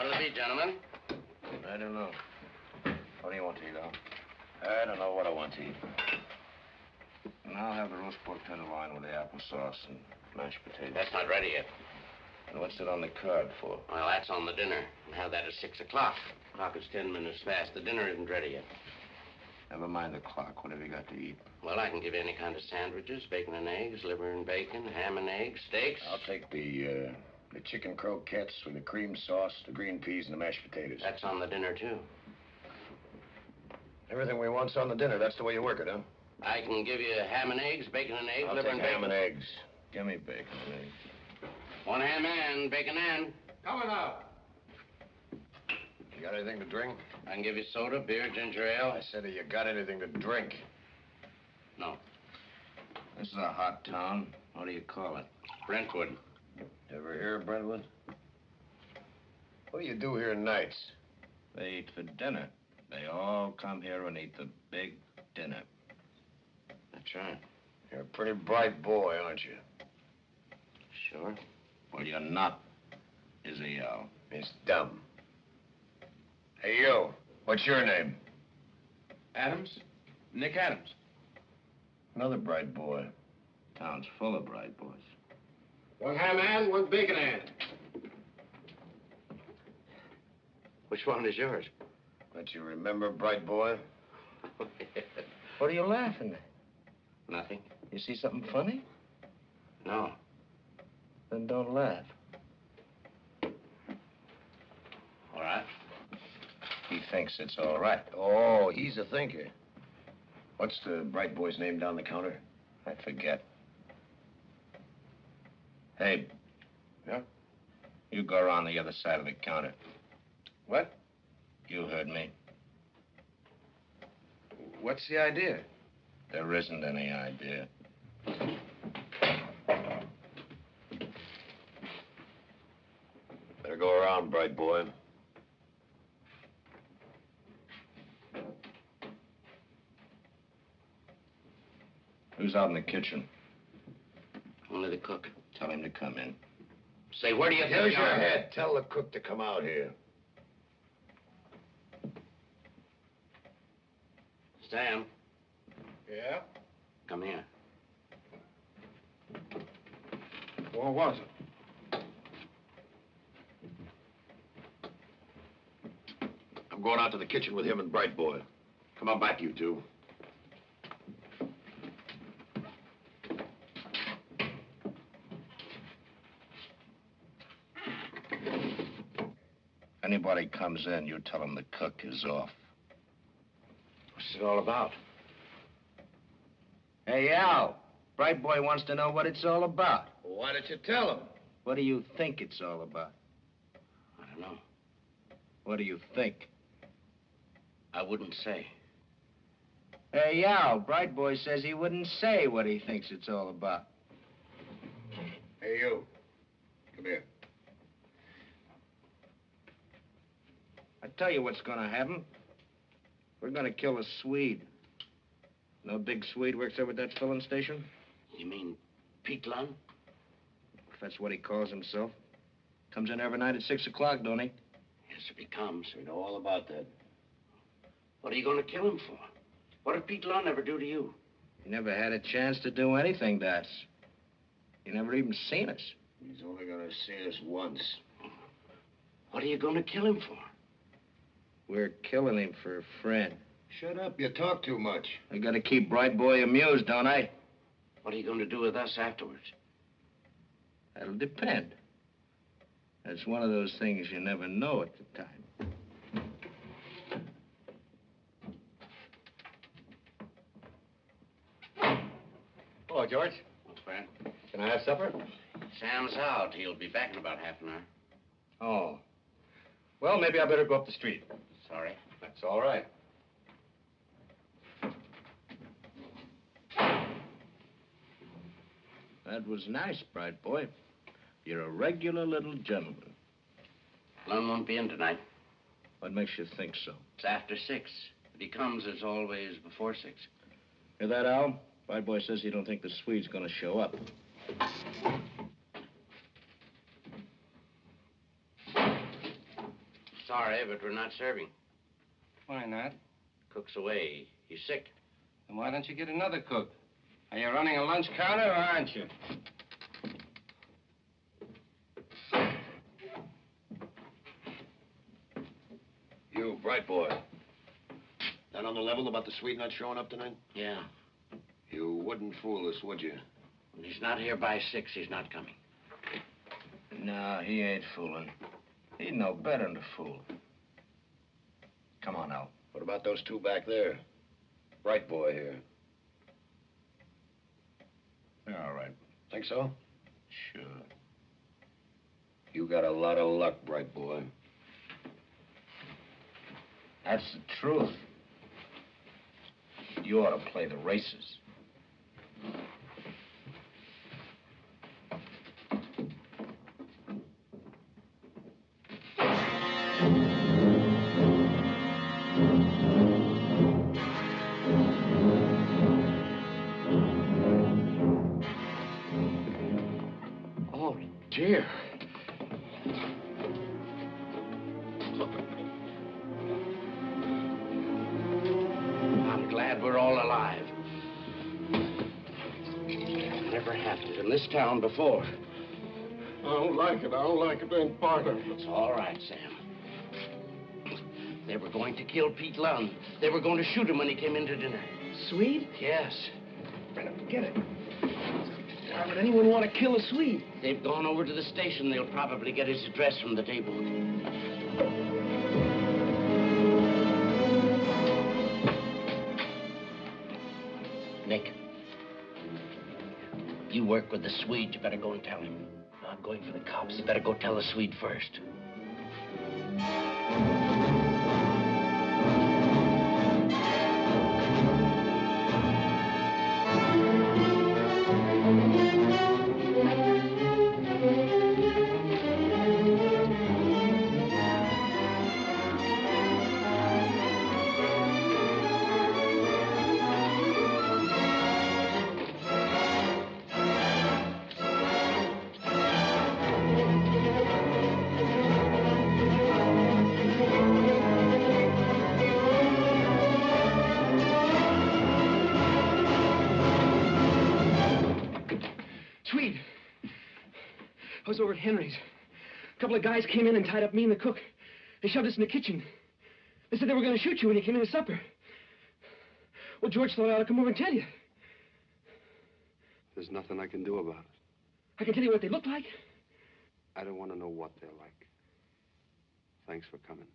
What'll it be, gentlemen? I don't know. What do you want to eat, Al? I don't know what I want to eat. And I'll have the roast pork tenderloin with the applesauce and mashed potatoes. That's not ready yet. And what's it on the card for? Well, that's on the dinner. We'll have that at 6 o'clock. The clock is 10 minutes fast. The dinner isn't ready yet. Never mind the clock. What have you got to eat? Well, I can give you any kind of sandwiches, bacon and eggs, liver and bacon, ham and eggs, steaks. I'll take the chicken croquettes with the cream sauce, the green peas, and the mashed potatoes. That's on the dinner, too. Everything we want's on the dinner. That's the way you work it, huh? I can give you ham and eggs, bacon and eggs, I'll liver take and bacon. ham and eggs. Give me bacon and eggs. One ham and bacon and. Coming up. You got anything to drink? I can give you soda, beer, ginger ale. I said, have you got anything to drink? No. This is a hot town. What do you call it? Brentwood. Ever hear of Brentwood? What do you do here nights? They eat for dinner. They all come here and eat the big dinner. That's right. You're a pretty bright boy, aren't you? Sure. Well, you're not, is he, Al? He's dumb. Hey, you. What's your name? Adams? Nick Adams. Another bright boy. Town's full of bright boys. One ham and one bacon and. Which one is yours? Don't you remember, bright boy? What are you laughing at? Nothing. You see something funny? No. Then don't laugh. All right. He thinks it's all right. Oh, he's a thinker. What's the bright boy's name down the counter? I forget. Hey. Yeah? You go around the other side of the counter. What? You heard me. What's the idea? There isn't any idea. Better go around, bright boy. Who's out in the kitchen? Only the cook. Tell him to come in. Say, where do you think Use you your are? head. Tell the cook to come out here. Sam, Yeah? come here. What was it? I'm going out to the kitchen with him and bright boy. Come on back, you two. Anybody comes in, you tell them the cook is off. What's it all about? Hey, Al, bright boy wants to know what it's all about. Well, why don't you tell him? What do you think it's all about? I don't know. What do you think? I wouldn't say. Hey, Al, bright boy says he wouldn't say what he thinks it's all about. Hey, you. Come here. I tell you what's gonna happen. We're gonna kill a Swede. No big Swede works over at that filling station? You mean Pete Lund? If that's what he calls himself. Comes in every night at 6 o'clock, don't he? Yes, if he comes. We know all about that. What are you going to kill him for? What did Pete Lund ever do to you? He never had a chance to do anything to us. He never even seen us. He's only gonna see us once. What are you going to kill him for? We're killing him for a friend. Shut up, you talk too much. I gotta keep bright boy amused, don't I? What are you going to do with us afterwards? That'll depend. That's one of those things you never know at the time. Hello, George. What's that? Can I have supper? Sam's out. He'll be back in about half an hour. Oh. Well, maybe I better go up the street. Sorry. That's all right. That was nice, bright boy. You're a regular little gentleman. Lund won't be in tonight. What makes you think so? It's after 6. If he comes, it's always before 6. Hear that, Al? Bright boy says he don't think the Swede's gonna show up. Sorry, but we're not serving. Why not? Cook's away. He's sick. Then why don't you get another cook? Are you running a lunch counter or aren't you? You, bright boy. That on the level about the Swede not showing up tonight? Yeah. You wouldn't fool us, would you? When he's not here by 6, he's not coming. No, he ain't fooling. He'd know better than to fool. Come on now. What about those two back there? Bright boy here. They're all right. Think so? Sure. You got a lot of luck, bright boy. That's the truth. You ought to play the races. Oh, dear. I'm glad we're all alive. Never happened in this town before. I don't like it. I don't like it. Ain't part of it. It's all right, Sam. They were going to kill Pete Lund. They were going to shoot him when he came into dinner. Swede? Yes. Get it. Why would anyone want to kill a Swede? They've gone over to the station. They'll probably get his address from the table. Nick, you work with the Swede. You better go and tell him. I'm going for the cops. You better go tell the Swede first. Swede. I was over at Henry's. A couple of guys came in and tied up me and the cook. They shoved us in the kitchen. They said they were going to shoot you when you came in to supper. Well, George thought I ought to come over and tell you. There's nothing I can do about it. I can tell you what they look like. I don't want to know what they're like. Thanks for coming.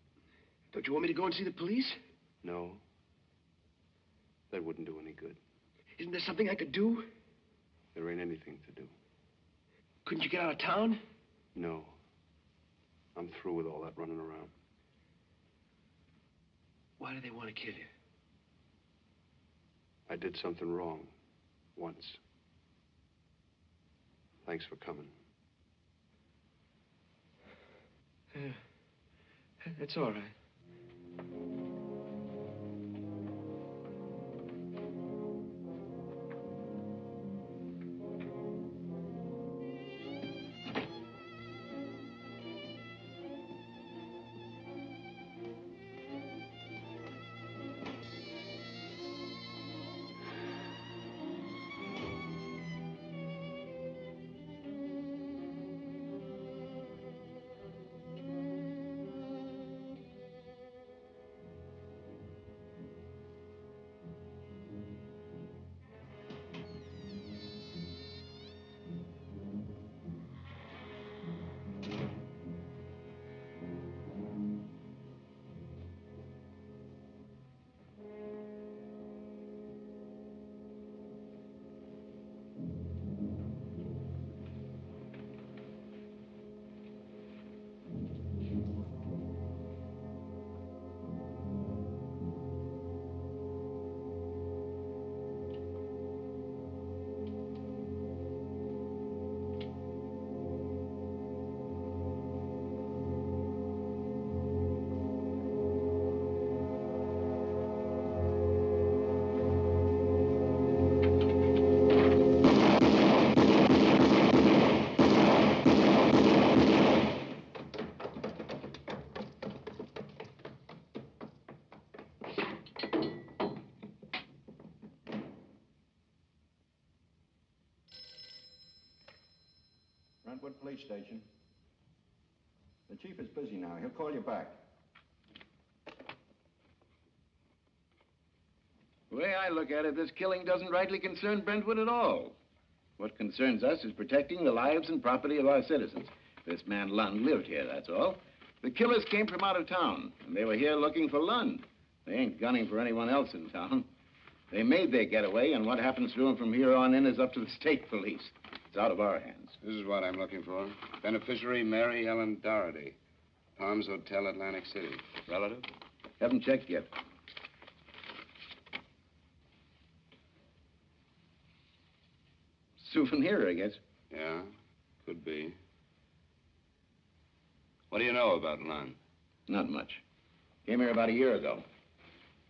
Don't you want me to go and see the police? No. That wouldn't do any good. Isn't there something I could do? There ain't anything to do. Couldn't you get out of town? No. I'm through with all that running around. Why do they want to kill you? I did something wrong. Once. Thanks for coming. It's all right. police station. The chief is busy now. He'll call you back. The way I look at it, this killing doesn't rightly concern Brentwood at all. What concerns us is protecting the lives and property of our citizens. This man Lund lived here, that's all. The killers came from out of town, and they were here looking for Lund. They ain't gunning for anyone else in town. They made their getaway, and what happens to them from here on in is up to the state police. It's out of our hands. This is what I'm looking for. Beneficiary Mary Ellen Doherty. Palms Hotel, Atlantic City. Relative? Haven't checked yet. Souvenir, I guess. Yeah, could be. What do you know about Lund? Not much. Came here about a year ago.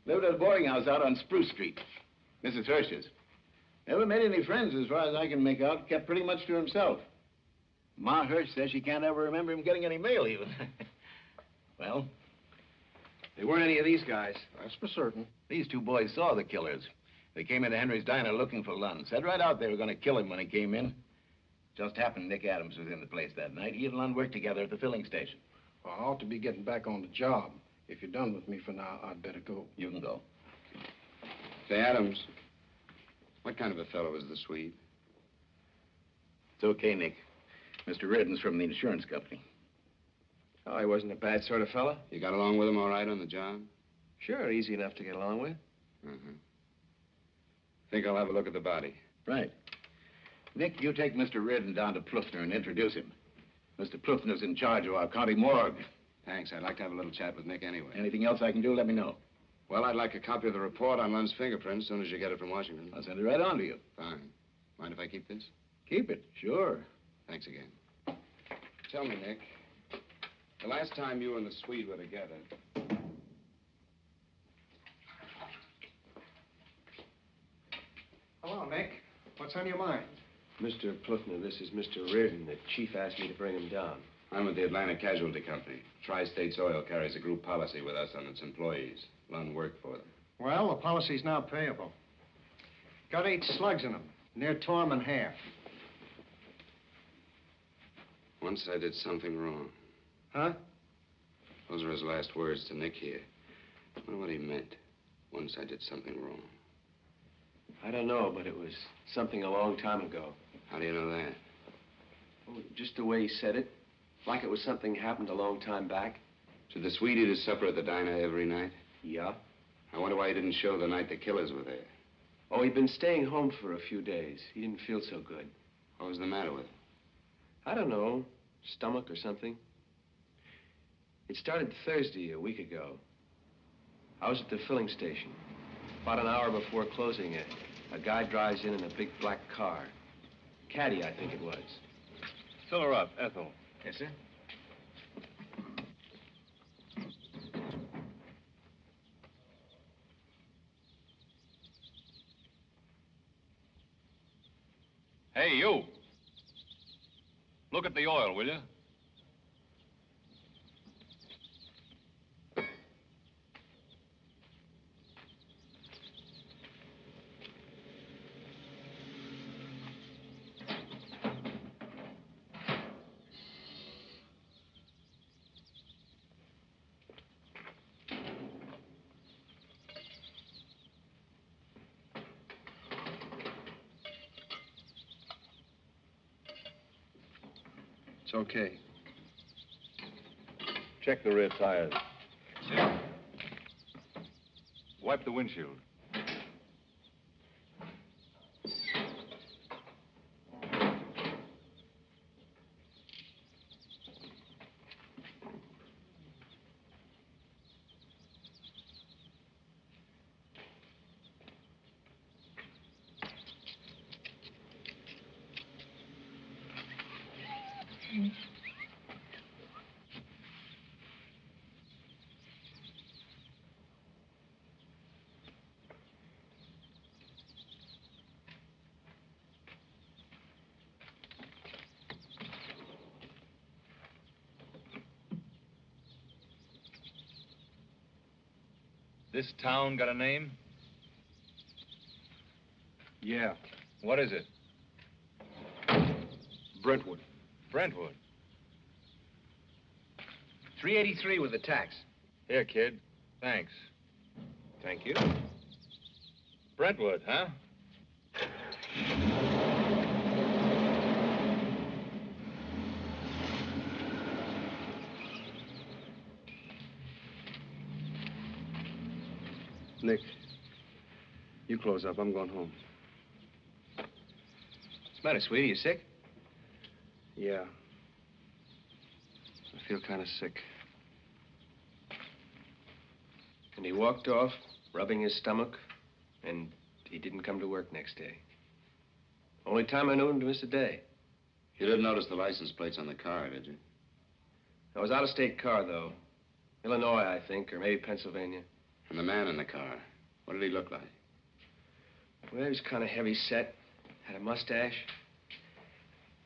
Lived at a boarding house out on Spruce Street. Mrs. Hirsch's. Never made any friends as far as I can make out. Kept pretty much to himself. Ma Hirsch says she can't ever remember him getting any mail even. Well? They weren't any of these guys. That's for certain. These two boys saw the killers. They came into Henry's diner looking for Lund. Said right out they were going to kill him when he came in. Just happened Nick Adams was in the place that night. He and Lund worked together at the filling station. Well, I ought to be getting back on the job. If you're done with me for now, I'd better go. You can go. Say, Adams, what kind of a fellow is the Swede? It's okay, Nick. Mr. Reardon's from the insurance company. Oh, he wasn't a bad sort of fella. You got along with him all right on the job? Sure, easy enough to get along with. Uh-huh. Think I'll have a look at the body. Right. Nick, you take Mr. Reardon down to Pluffner and introduce him. Mr. Pluffner's in charge of our county morgue. Thanks. I'd like to have a little chat with Nick anyway. Anything else I can do, let me know. Well, I'd like a copy of the report on Lund's fingerprints as soon as you get it from Washington. I'll send it right on to you. Fine. Mind if I keep this? Keep it, sure. Thanks again. Tell me, Nick, the last time you and the Swede were together... Hello, Nick. What's on your mind? Mr. Pluffner, this is Mr. Reardon. The chief asked me to bring him down. I'm with the Atlantic Casualty Company. Tri-States Oil carries a group policy with us on its employees. Lund worked for them. Well, the policy's now payable. Got 8 slugs in them. Near tore 'em in half. Once I did something wrong. Huh? Those are his last words to Nick here. I wonder what he meant. Once I did something wrong. I don't know, but it was something a long time ago. How do you know that? Oh, just the way he said it. Like it was something happened a long time back. Did the Swede eat his supper at the diner every night? Yeah. I wonder why he didn't show the night the killers were there. Oh, he'd been staying home for a few days. He didn't feel so good. What was the matter with him? I don't know. Stomach or something. It started Thursday, a week ago. I was at the filling station. About an hour before closing, a guy drives in a big black car. Caddy, I think it was. Fill her up, Ethel. Yes, sir? Hey, you. Look at the oil, will you? It's okay. Check the rear tires. Yeah. Wipe the windshield. This town got a name? Yeah. What is it? Brentwood. Brentwood. 383 with the tax. Here, kid. Thanks. Thank you. Brentwood, huh? Nick, you close up. I'm going home. What's the matter, Swede? You sick? Yeah. I feel kind of sick. And he walked off, rubbing his stomach, and he didn't come to work next day. Only time I knew him to miss a day. You didn't notice the license plates on the car, did you? It was out-of-state car, though. Illinois, I think, or maybe Pennsylvania. And the man in the car, what did he look like? Well, he was kind of heavy-set, had a mustache.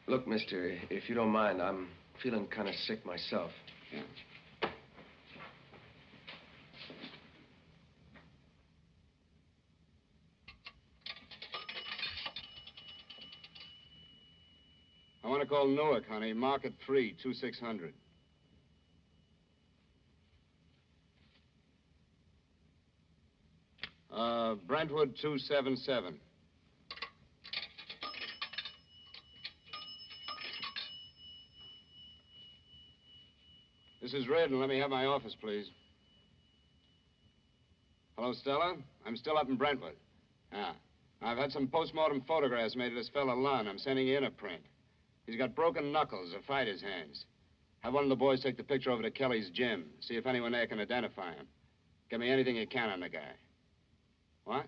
Look, mister, if you don't mind, I'm feeling kind of sick myself. Yeah. I want to call Newark, honey. Market 3, 2600. Brentwood 277. This is Reardon. Let me have my office, please. Hello, Stella? I'm still up in Brentwood. Ah. I've had some postmortem photographs made of this fella Lund. I'm sending you in a print. He's got broken knuckles, a fighter's hands. Have one of the boys take the picture over to Kelly's gym. See if anyone there can identify him. Give me anything you can on the guy. What?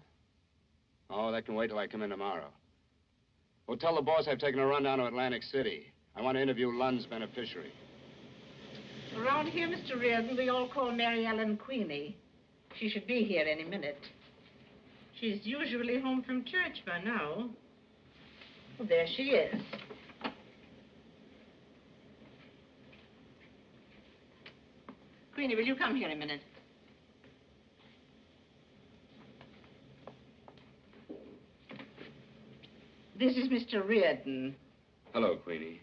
Oh, that can wait till I come in tomorrow. Well, tell the boss I've taken a run down to Atlantic City. I want to interview Lund's beneficiary. Around here, Mr. Reardon, we all call Mary Ellen Queenie. She should be here any minute. She's usually home from church by now. Well, there she is. Queenie, will you come here a minute? This is Mr. Reardon. Hello, Queenie.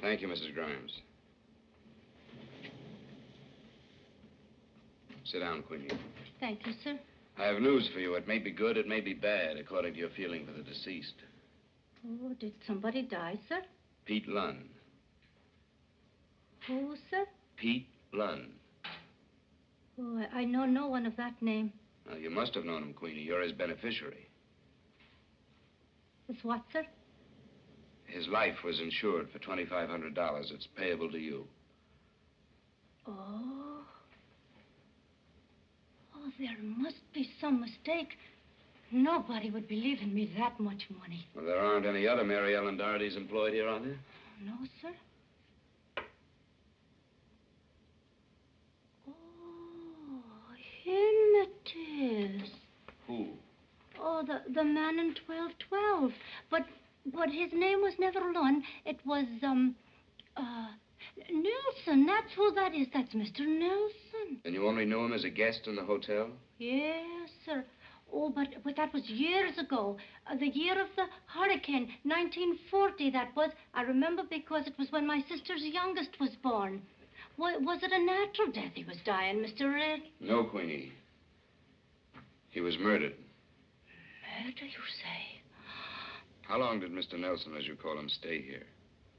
Thank you, Mrs. Grimes. Sit down, Queenie. Thank you, sir. I have news for you. It may be good, it may be bad, according to your feeling for the deceased. Oh, did somebody die, sir? Pete Lund. Who, sir? Pete Lund. Oh, I know no one of that name. Now, you must have known him, Queenie. You're his beneficiary. Is what, sir? His life was insured for $2,500. It's payable to you. Oh. Oh, there must be some mistake. Nobody would believe in me that much money. Well, there aren't any other Mary Ellen Dohertys employed here, are there? No, sir. Oh, him it is. Who? Oh, the man in 1212. But his name was never Lund. It was, Nelson. That's who that is. That's Mr. Nelson. And you only knew him as a guest in the hotel? Yes, sir. Oh, but that was years ago. The year of the hurricane, 1940, that was. I remember because it was when my sister's youngest was born. Was it a natural death he was dying, Mr. Red? No, Queenie. He was murdered. Murder, you say? How long did Mr. Nelson, as you call him, stay here?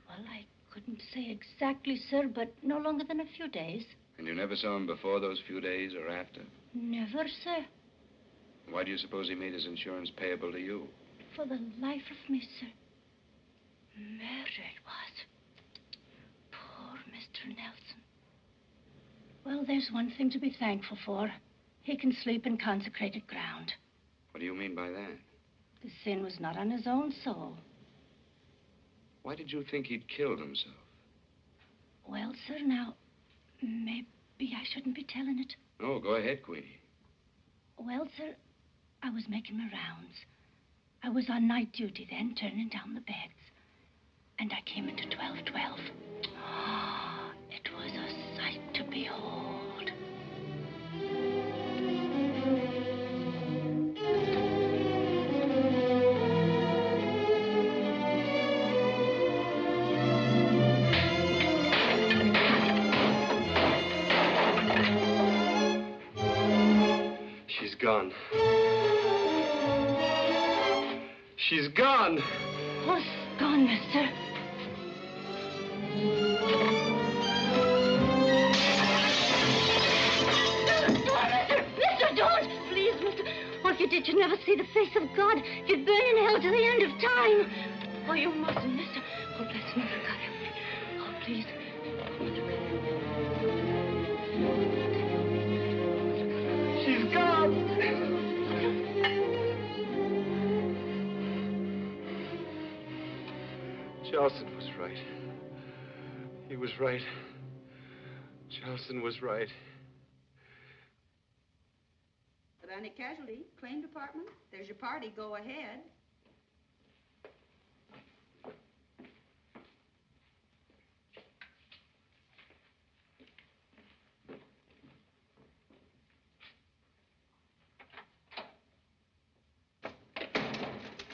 Well, I couldn't say exactly, sir, but no longer than a few days. And you never saw him before those few days or after? Never, sir. Why do you suppose he made his insurance payable to you? For the life of me, sir. Murder it was. Poor Mr. Nelson. Well, there's one thing to be thankful for. He can sleep in consecrated ground. What do you mean by that? The sin was not on his own soul. Why did you think he'd killed himself? Well, sir, now, maybe I shouldn't be telling it. No, go ahead, Queenie. Well, sir, I was making my rounds. I was on night duty then, turning down the beds. And I came into 1212. It was a sight to behold. gone. She's gone. Who's gone, mister? Mister, don't! Please, mister. Or if you did, you'd never see the face of God. You'd burn in hell to the end of time. Oh, you mustn't, mister. Oh, bless mother God. Oh, please. She's gone. Charleston was right. He was right. Charleston was right. Atlantic Casualty, claim department. There's your party. Go ahead.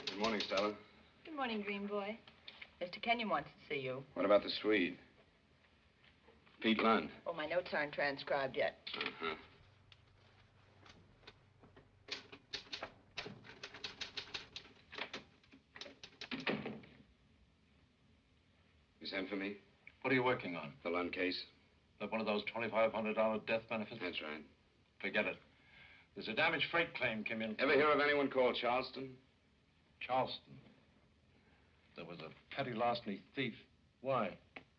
Good morning, Stella. Good morning, Dream Boy. Mr. Kenyon wants to see you. What about the Swede? Pete Lund. Oh, my notes aren't transcribed yet. Uh-huh. You sent for me? What are you working on? The Lund case. Like one of those $2,500 death benefits? That's right. Forget it. There's a damaged freight claim came in. Ever hear of anyone called Charleston? Charleston. There was a petty larceny thief. Why?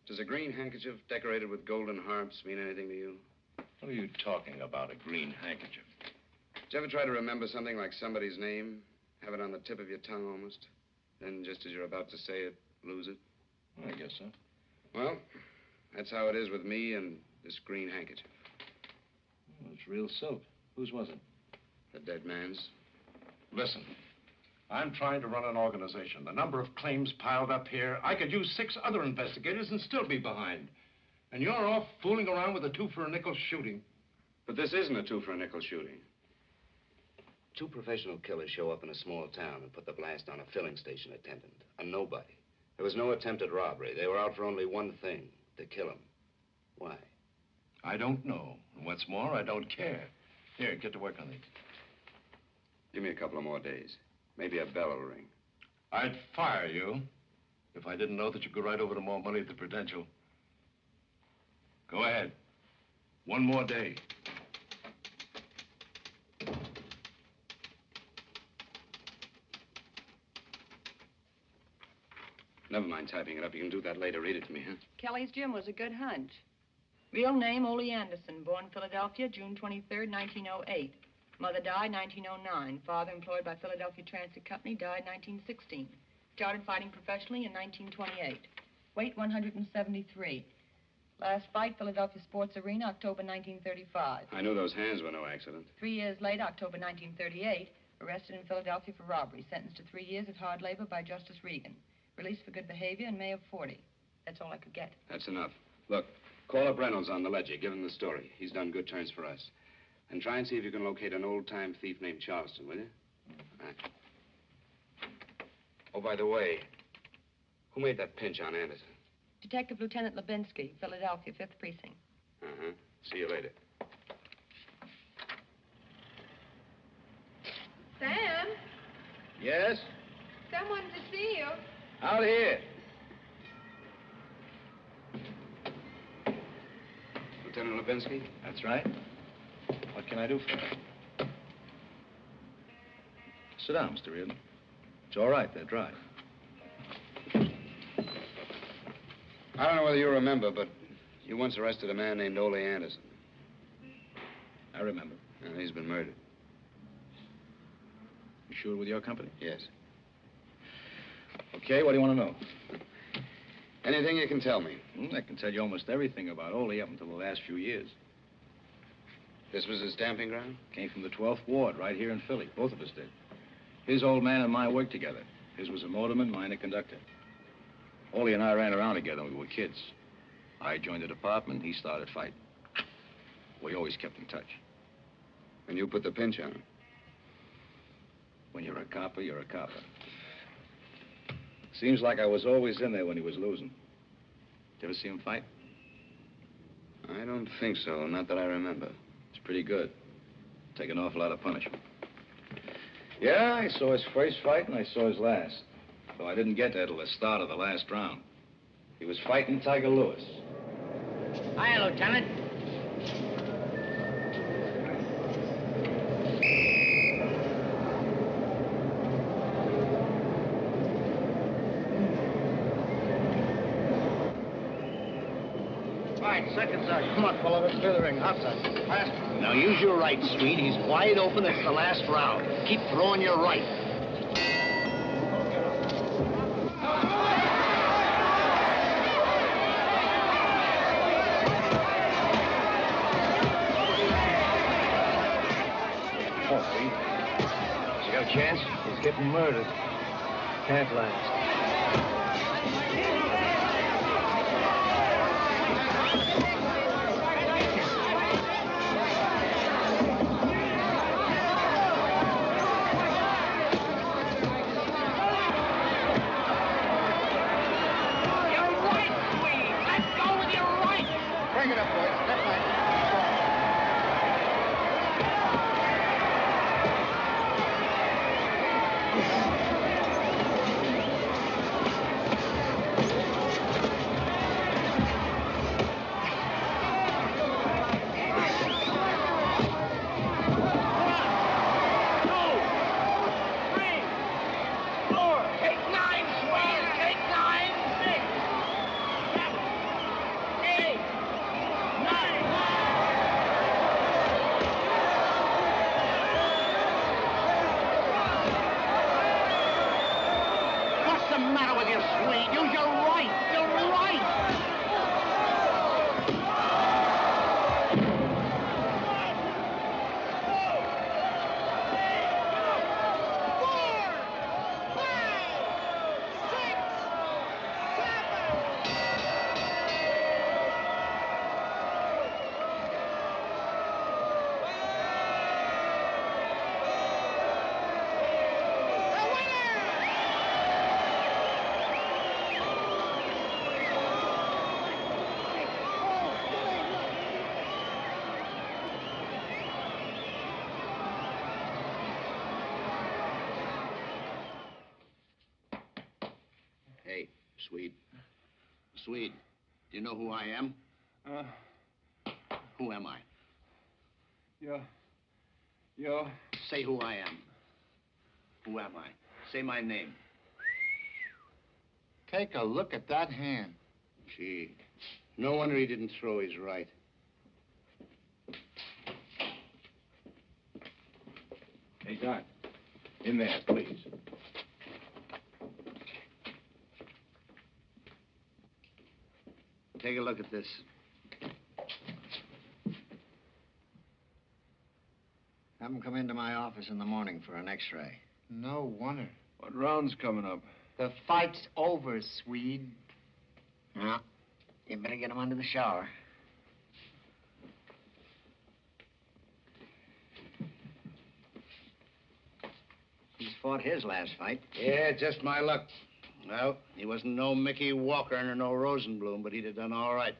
Does a green handkerchief decorated with golden harps mean anything to you? What are you talking about, a green handkerchief? Did you ever try to remember something like somebody's name? Have it on the tip of your tongue almost? Then just as you're about to say it, lose it? I guess so. Well, that's how it is with me and this green handkerchief. Well, it's real silk. Whose was it? The dead man's. Listen, I'm trying to run an organization. The number of claims piled up here, I could use 6 other investigators and still be behind. And you're off fooling around with a 2-for-a-nickel shooting. But this isn't a 2-for-a-nickel shooting. 2 professional killers show up in a small town and put the blast on a filling station attendant, a nobody. There was no attempt at robbery. They were out for only one thing, to kill him. Why? I don't know. And what's more, I don't care. Here, get to work on these. Give me a couple of more days. Maybe a bell will ring. I'd fire you if I didn't know that you could write over to more money at the Prudential. Go ahead. One more day. Never mind typing it up. You can do that later. Read it to me, huh? Kelly's Gym was a good hunch. Real name, Ole Anderson. Born Philadelphia, June 23rd, 1908. Mother died 1909. Father employed by Philadelphia Transit Company, died 1916. Started fighting professionally in 1928. Weight 173. Last fight, Philadelphia Sports Arena, October 1935. I knew those hands were no accident. 3 years later, October 1938, arrested in Philadelphia for robbery. Sentenced to 3 years of hard labor by Justice Reardon. Released for good behavior in May of 40. That's all I could get. That's enough. Look, call up Reynolds on the ledger. Give him the story. He's done good turns for us. And try and see if you can locate an old-time thief named Charleston, will you? All right. Oh, by the way, who made that pinch on Anderson? Detective Lieutenant Lebinsky, Philadelphia, 5th Precinct. Uh-huh. See you later. Sam, Yes? someone to see you. Out here. Lieutenant Levinsky? That's right. What can I do for you? Sit down, Mr. Reardon. It's all right. They're dry. I don't know whether you remember, but you once arrested a man named Ole Anderson. I remember. And he's been murdered. You sure with your company? Yes. Okay, what do you want to know? Anything you can tell me. I can tell you almost everything about Ole up until the last few years. This was his stamping ground? Came from the 12th Ward, right here in Philly. Both of us did. His old man and mine worked together. His was a motorman, mine a conductor. Ole and I ran around together when we were kids. I joined the department, he started fighting. We always kept in touch. And you put the pinch on him? When you're a copper, you're a copper. Seems like I was always in there when he was losing. Did you ever see him fight? I don't think so, not that I remember. It's pretty good. Take an awful lot of punishment. Yeah, I saw his first fight and I saw his last. Though I didn't get there till the start of the last round. He was fighting Tiger Lewis. Hi, Lieutenant. Second, sir. Come on, fella, let's clear the ring. Outside. Fast. Now use your right, Swede. He's wide open. It's the last round. Keep throwing your right. Oh, Swede. You got a chance? He's getting murdered. Can't last. Swede. Swede, do you know who I am? Who am I? You're... Say who I am. Who am I? Say my name. Take a look at that hand. Gee, no wonder he didn't throw his right. Hey, Doc. In there, please. Take a look at this. Have him come into my office in the morning for an x-ray. No wonder. What round's coming up? The fight's over, Swede. Now, you better get him under the shower. He's fought his last fight. Yeah, just my luck. Well, he wasn't no Mickey Walker nor no Rosenblum, but he'd have done all right.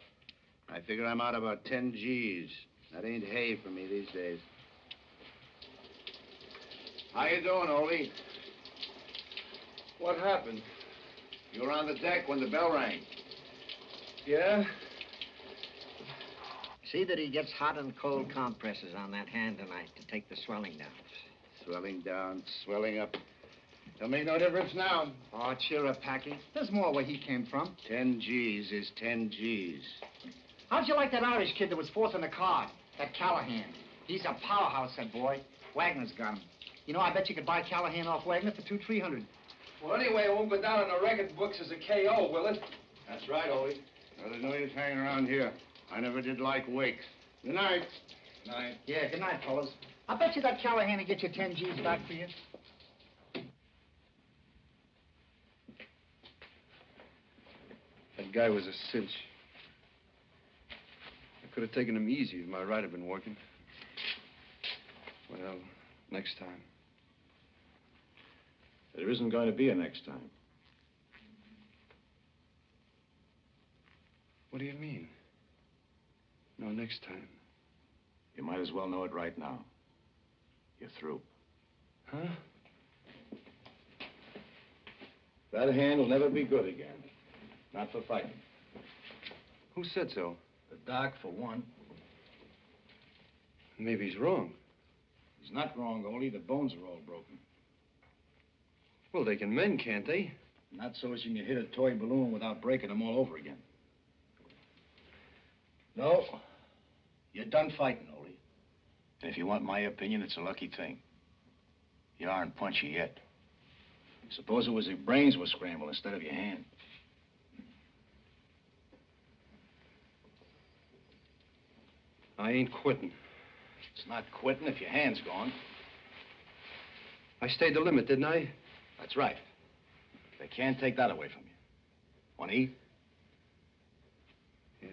I figure I'm out about 10 G's. That ain't hay for me these days. How you doing, Audley? What happened? You were on the deck when the bell rang. Yeah? See that he gets hot and cold compresses on that hand tonight to take the swelling down. Swelling down, swelling up. Don't make no difference now. Oh, cheer up, Packy. There's more where he came from. 10 G's is 10 G's. How'd you like that Irish kid that was fourth in the card? That Callahan. He's a powerhouse, that boy. Wagner's got him. You know, I bet you could buy Callahan off Wagner for $200-300. Well, anyway, it won't go down in the record books as a KO, will it? That's right, Audley. Well, there's no use hanging around here. I never did like wakes. Good night. Night. Yeah, good night, fellas. I bet you that Callahan will get you 10 G's back for you. That guy was a cinch. I could have taken him easy if my right had been working. Well, next time. There isn't going to be a next time. What do you mean? No, next time. You might as well know it right now. You're through. Huh? That hand will never be good again. Not for fighting. Who said so? The doc, for one. Maybe he's wrong. He's not wrong, Ole. The bones are all broken. Well, they can mend, can't they? Not so as you can hit a toy balloon without breaking them all over again. No. You're done fighting, Ole. And if you want my opinion, it's a lucky thing. You aren't punchy yet. Suppose it was your brains were scrambled instead of your hand. I ain't quitting. It's not quitting if your hand's gone. I stayed the limit, didn't I? That's right. They can't take that away from you. Want to eat? Yeah.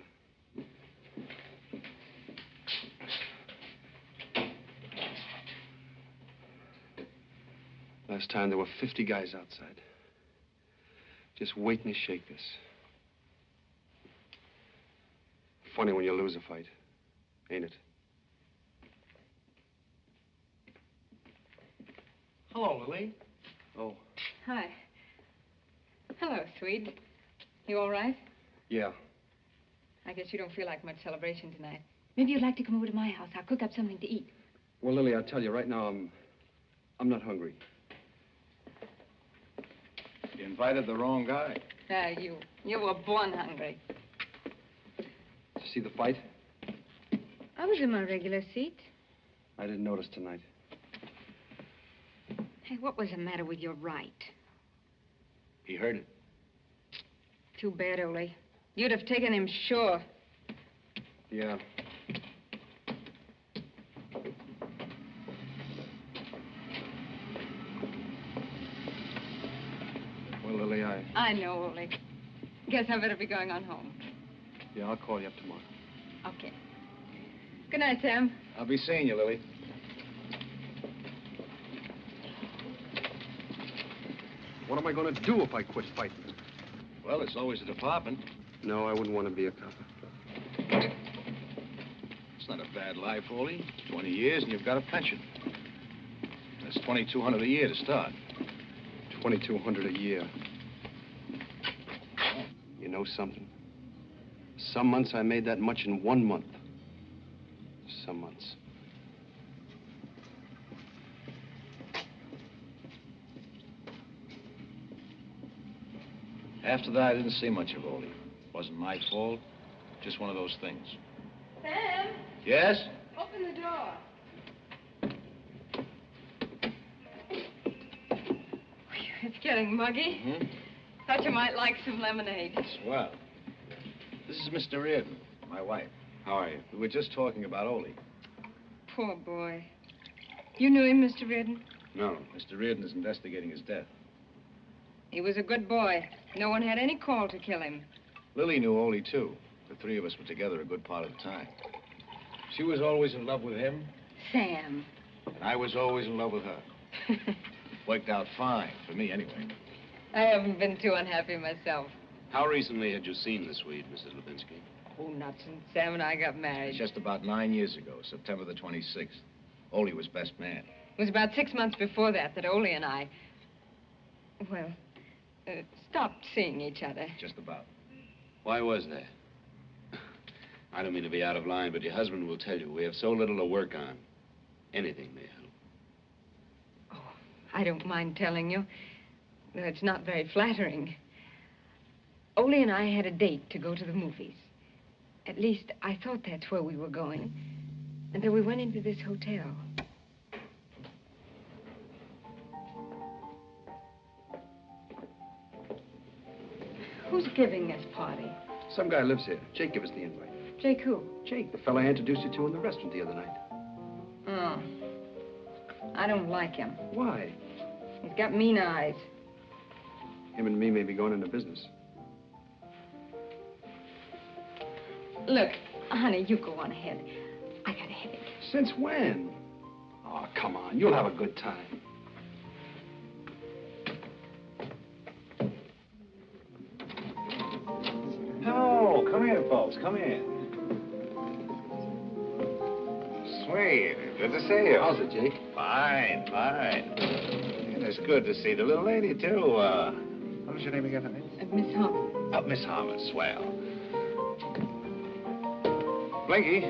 Last time there were 50 guys outside. Just waiting to shake this. Funny when you lose a fight, ain't it? Hello, Lily. Oh. Hi. Hello, Swede. You all right? Yeah. I guess you don't feel like much celebration tonight. Maybe you'd like to come over to my house. I'll cook up something to eat. Well, Lily, I'll tell you right now, I'm not hungry. You invited the wrong guy. You were born hungry. Did you see the fight? I was in my regular seat. I didn't notice tonight. Hey, what was the matter with your right? He heard it. Too bad, Ole. You'd have taken him sure. Yeah. Well, Lily, I know, Ole. Guess I better be going on home. Yeah, I'll call you up tomorrow. Okay. Good night, Sam. I'll be seeing you, Lily. What am I going to do if I quit fighting? Well, it's always a department. No, I wouldn't want to be a cop. It's not a bad life, Ole. 20 years and you've got a pension. That's $2,200 a year to start. $2,200 a year. You know something? Some months I made that much in 1 month. Some months. After that, I didn't see much of Ole. Wasn't my fault. Just one of those things. Sam? Yes? Open the door. It's getting muggy. Mm-hmm. Thought you might like some lemonade. Swell. This is Mr. Reardon, my wife. How are you? We were just talking about Ole. Poor boy. You knew him, Mr. Reardon? No. Mr. Reardon is investigating his death. He was a good boy. No one had any call to kill him. Lily knew Ole, too. The three of us were together a good part of the time. She was always in love with him. Sam. And I was always in love with her. Worked out fine, for me anyway. I haven't been too unhappy myself. How recently had you seen the Swede, Mrs. Levinsky? Oh, not since Sam and I got married. Just about 9 years ago, September the 26th. Ole was best man. It was about 6 months before that Ole and I, well, stopped seeing each other. Just about. Why was that? I don't mean to be out of line, but your husband will tell you we have so little to work on. Anything may help. Oh, I don't mind telling you. It's not very flattering. Ole and I had a date to go to the movies. At least, I thought that's where we were going. Until we went into this hotel. Who's giving this party? Some guy lives here. Jake gave us the invite. Jake who? Jake, the fella I introduced you to in the restaurant the other night. Oh. I don't like him. Why? He's got mean eyes. Him and me may be going into business. Look, honey, you go on ahead. I got a headache. Since when? Oh, come on. You'll have a good time. Oh, come in, folks. Come in. Swede, good to see you. How's it, Jake? Fine, fine. And it's good to see the little lady, too. What was your name again, honey? Miss Harmon. Oh, Miss Harmon, swell. Blinky,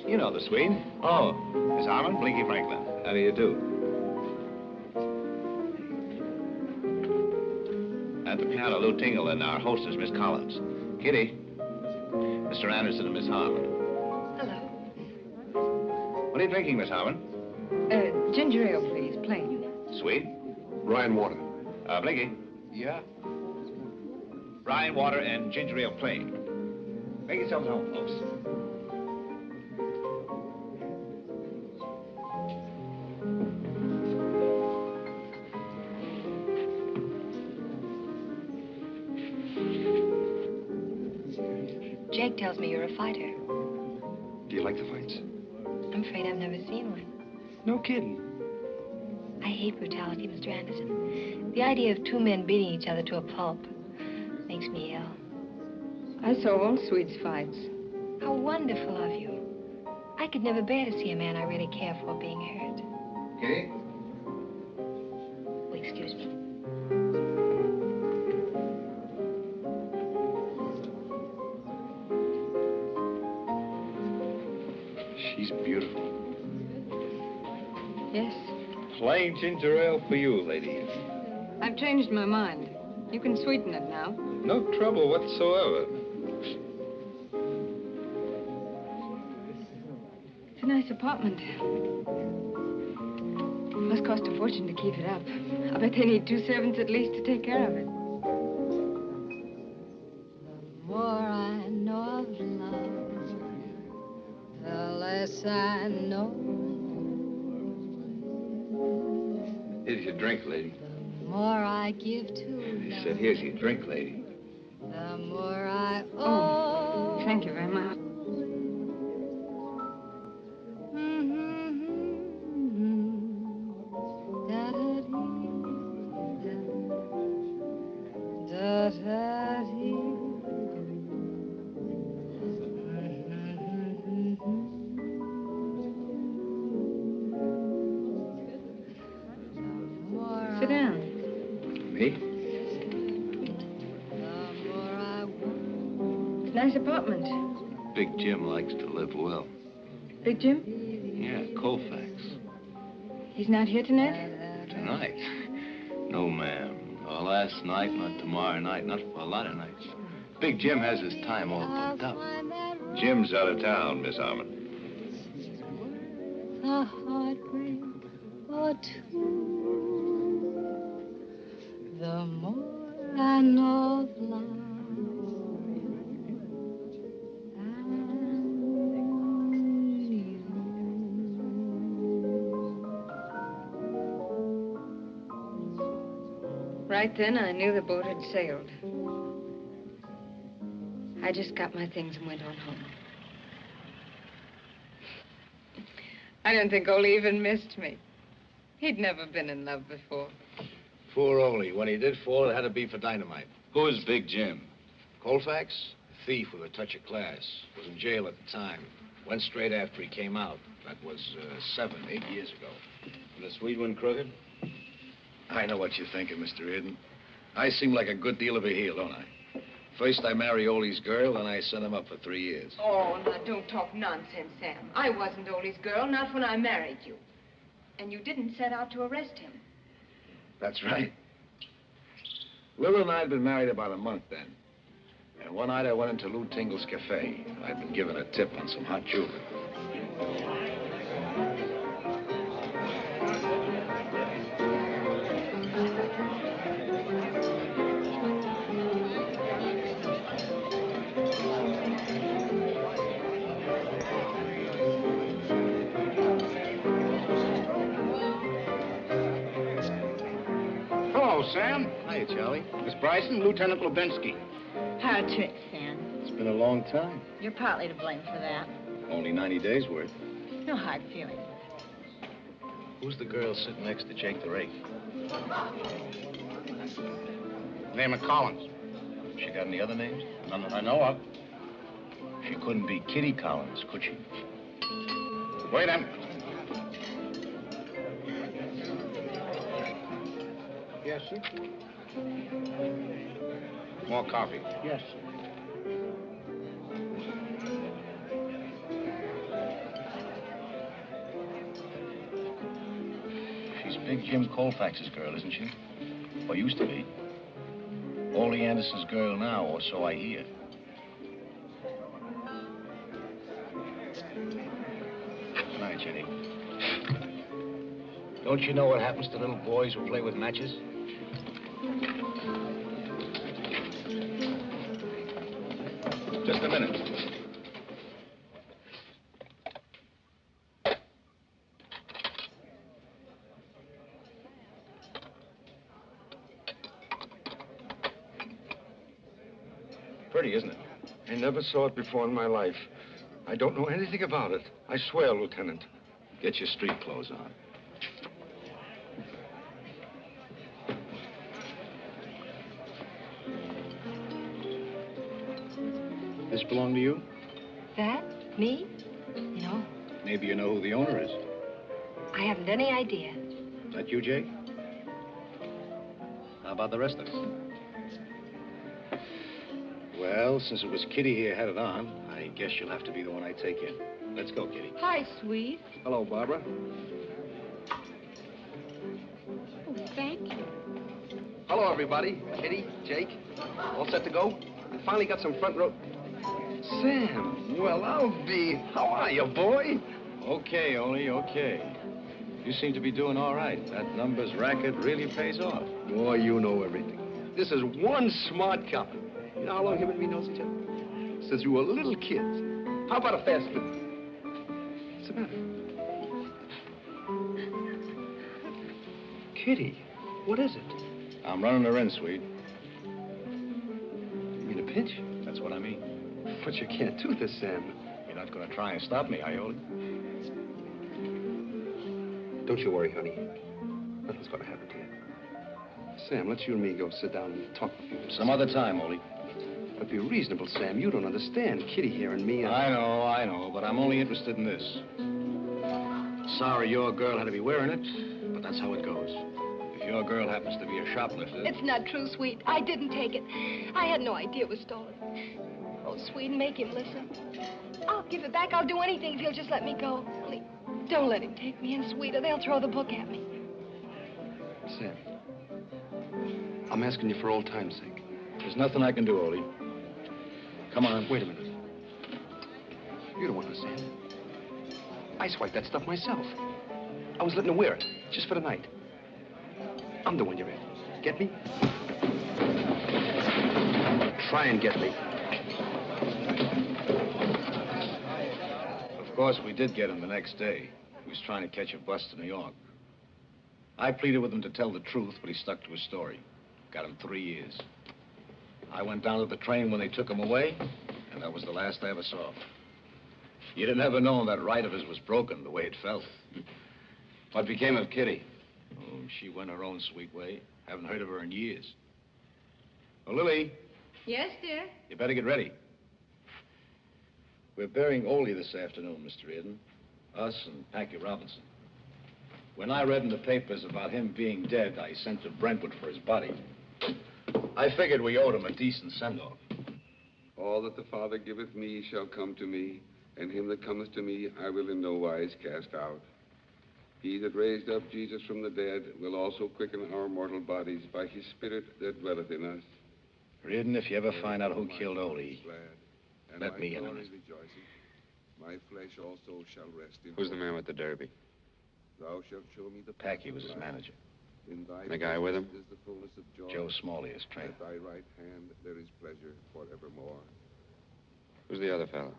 you know the Swede. Oh, Miss Harmon, Blinky Franklin. How do you do? At the piano, Lou Tingle, and our hostess, Miss Collins. Kitty, Mr. Anderson and Miss Harmon. Hello. What are you drinking, Miss Harmon? Ginger ale, please, plain. Swede? Rye and water. Blinky. Yeah? Rye and water and ginger ale plain. Make yourselves home, folks. Jake tells me you're a fighter. Do you like the fights? I'm afraid I've never seen one. No kidding. I hate brutality, Mr. Anderson. The idea of two men beating each other to a pulp makes me ill. I saw all Swede's fights. How wonderful of you. I could never bear to see a man I really care for being hurt. Kitty? Oh, excuse me. She's beautiful. Yes. Plain ginger ale for you, lady. I've changed my mind. You can sweeten it now. No trouble whatsoever. It's a nice apartment. Must cost a fortune to keep it up. I bet they need 2 servants at least to take care of it. The more I know of love, the less I know. Here's your drink, lady. The more I give to He love, said, here's your drink, lady. the more I owe. Oh, thank you very much. Sit down. Me? It's a nice apartment. Big Jim likes to live well. Big Jim? Yeah, Colfax. He's not here tonight? Tonight? No, ma'am. Not last night, not tomorrow night, not for a lot of nights. Big Jim has his time all booked up. Jim's out of town, Miss Harmon. A heartbreak or two. The more I know of love. Right then, I knew the boat had sailed. I just got my things and went on home. I don't think Ole even missed me. He'd never been in love before. Poor Ole. When he did fall, it had to be for dynamite. Who is Big Jim? Colfax? A thief with a touch of class. Was in jail at the time. Went straight after he came out. That was 7, 8 years ago. And the Swede went crooked? I know what you're thinking, Mr. Reardon. I seem like a good deal of a heel, don't I? First, I marry Ole's girl, then I send him up for 3 years. Oh, now, don't talk nonsense, Sam. I wasn't Ole's girl, not when I married you. And you didn't set out to arrest him. That's right. Lil and I had been married about a month then. And one night I went into Lou Tingle's cafe. I'd been given a tip on some hot jewelry. Hello, Sam. Hiya, Charlie. Miss Bryson, Lieutenant Lubensky. How tricks, Sam. It's been a long time. You're partly to blame for that. Only 90 days worth. No hard feelings. Who's the girl sitting next to Jake the Rake? Name of Collins. She got any other names? None that I know of. She couldn't be Kitty Collins, could she? Wait a minute. Yes, sir. More coffee. Yes. She's Big Jim Colfax's girl, isn't she? Or used to be. Ole Anderson's girl now, or so I hear. Good night, Jenny. Don't you know what happens to little boys who play with matches? Just a minute. Pretty, isn't it? I never saw it before in my life. I don't know anything about it. I swear, Lieutenant. Get your street clothes on. This belong to you? That? Me? No. Maybe you know who the owner is. I haven't any idea. Is that you, Jake? How about the rest of us? Well, since it was Kitty here had it on, I guess you'll have to be the one I take in. Let's go, Kitty. Hi, Swede. Hello, Barbara. Oh, thank you. Hello, everybody. Kitty, Jake, all set to go? Finally got some front row. Sam, well, I'll be. How are you, boy? Okay, Ole, okay. You seem to be doing all right. That numbers racket really pays off. Boy, you know everything. This is one smart couple. You know how long him and me knows each other? Since we were little kids. How about a fast food? What's the matter? Kitty, what is it? I'm running her in, Swede. You mean a pinch? That's what I mean. But you can't do this, Sam. You're not going to try and stop me, are you, Ole? Don't you worry, honey. Nothing's going to happen to you. Sam, let's you and me go sit down and talk a few minutes. Some other time, Ole. But be reasonable, Sam. You don't understand. Kitty here and me. I know, but I'm only interested in this. Sorry your girl had to be wearing it, but that's how it goes. If your girl happens to be a shoplifter... It's not true, Swede. I didn't take it. I had no idea it was stolen. Oh, Swede, make him listen. I'll give it back. I'll do anything if he'll just let me go. Only don't let him take me in, Swede, or they'll throw the book at me. Sam, I'm asking you for old time's sake. There's nothing I can do, Ole. Come on. Wait a minute. You don't understand. I swiped that stuff myself. I was letting her wear it, just for the night. I'm the one you're in. Get me? Try and get me. Of course, we did get him the next day. He was trying to catch a bus to New York. I pleaded with him to tell the truth, but he stuck to his story. Got him 3 years. I went down to the train when they took him away, and that was the last I ever saw. You'd have never known that right of his was broken the way it felt. What became of Kitty? Oh, she went her own sweet way. Haven't heard of her in years. Oh, Lily. Yes, dear? You better get ready. We're burying Ole this afternoon, Mr. Reardon. Us and Packy Robinson. When I read in the papers about him being dead, I sent to Brentwood for his body. I figured we owed him a decent send-off. All that the Father giveth me shall come to me, and him that cometh to me I will in no wise cast out. He that raised up Jesus from the dead will also quicken our mortal bodies by his Spirit that dwelleth in us. Reardon, if you ever find out who killed Ole, let me in on it. My flesh also shall rest in. Who's the man with the derby? Thou shalt show me the Packy was his manager. In thy The guy with him? is the fullness of joy. Joe Smalley, his trainer. At thy right hand there is pleasure forevermore. Who's the other fellow?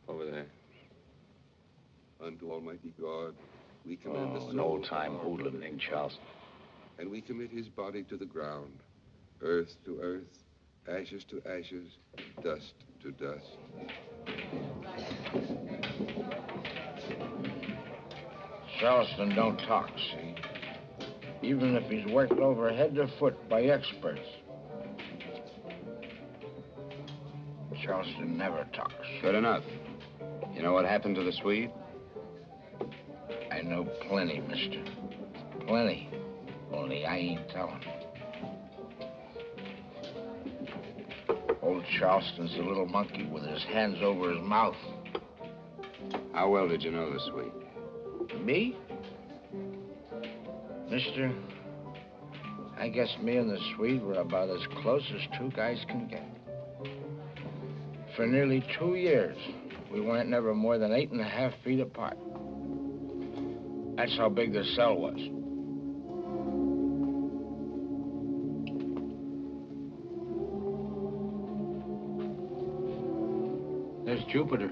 Over there. Unto Almighty God, we commend the soul an old-time hoodlum named Charleston. And we commit his body to the ground, earth to earth, ashes to ashes, dust to dust. Charleston don't talk, see? Even if he's worked over head to foot by experts. Charleston never talks. Good enough. You know what happened to the Swede? I know plenty, mister. Plenty. Only I ain't telling. Old Charleston's a little monkey with his hands over his mouth. How well did you know the Swede? Me? Mister, I guess me and the Swede were about as close as two guys can get. For nearly 2 years, we weren't never more than 8.5 feet apart. That's how big the cell was. There's Jupiter.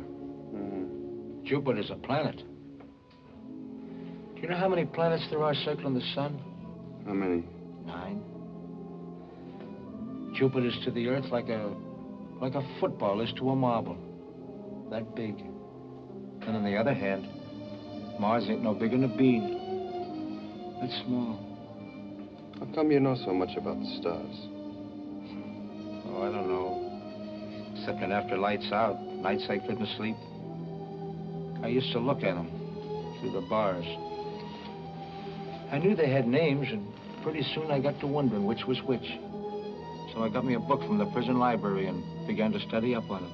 Jupiter's a planet. Do you know how many planets there are circling the sun? How many? 9. Jupiter's to the Earth like a football is to a marble. That big. And on the other hand, Mars ain't no bigger than a bean. That's small. How come you know so much about the stars? Oh, I don't know. Except that after lights out, nights I couldn't sleep, I used to look at them through the bars. I knew they had names, and pretty soon I got to wondering which was which. So I got me a book from the prison library and began to study up on them.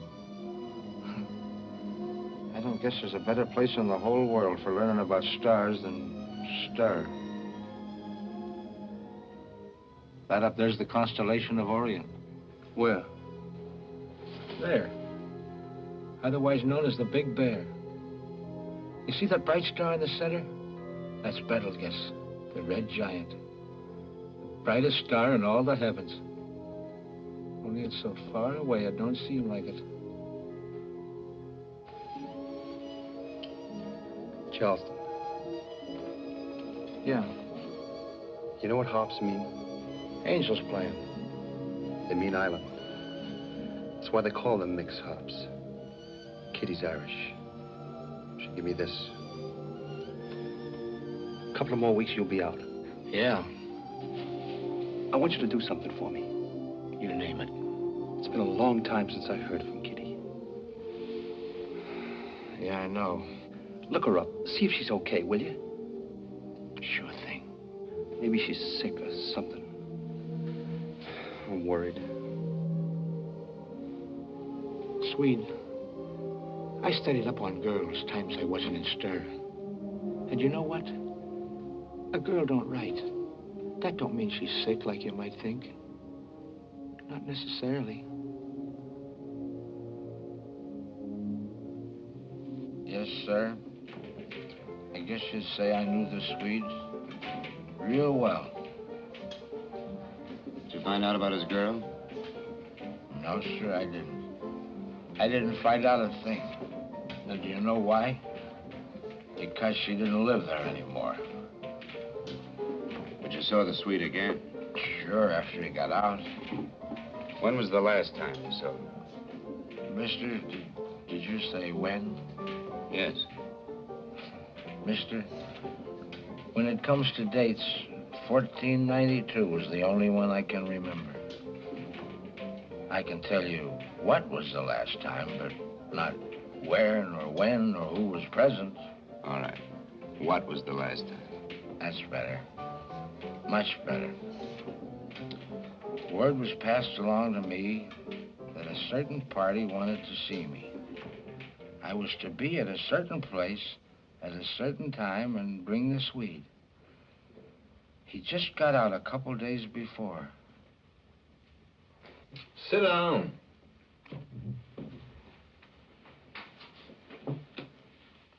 I don't guess there's a better place in the whole world for learning about stars than Star. That up there's the constellation of Orion. Where? There. Otherwise known as the Big Bear. You see that bright star in the center? That's Betelgeuse, the red giant. The brightest star in all the heavens. Only it's so far away, it don't seem like it. Charleston. Yeah. You know what harps mean? Angels playing. They mean island. That's why they call them mixed harps. Kitty's Irish. She'll give me this. A couple of more weeks, you'll be out. Yeah. I want you to do something for me. You name it. It's been a long time since I heard from Kitty. Yeah, I know. Look her up. See if she's okay, will you? Sure thing. Maybe she's sick or something. I'm worried. Swede, I studied up on girls times I wasn't in stir. And you know what? A girl don't write. That don't mean she's sick like you might think. Not necessarily. Yes, sir. I guess you'd say I knew the Swedes real well. Did you find out about his girl? No, sir, I didn't. I didn't find out a thing. And do you know why? Because she didn't live there anymore. But you saw the Swede again? Sure, after he got out. When was the last time you saw him? Mister, did you say when? Yes. Mister, when it comes to dates, 1492 was the only one I can remember. I can tell you what was the last time, but not where, nor when, nor who was present. All right. What was the last time? That's better. Much better. Word was passed along to me that a certain party wanted to see me. I was to be at a certain place at a certain time and bring the Swede. He just got out a couple days before. Sit down.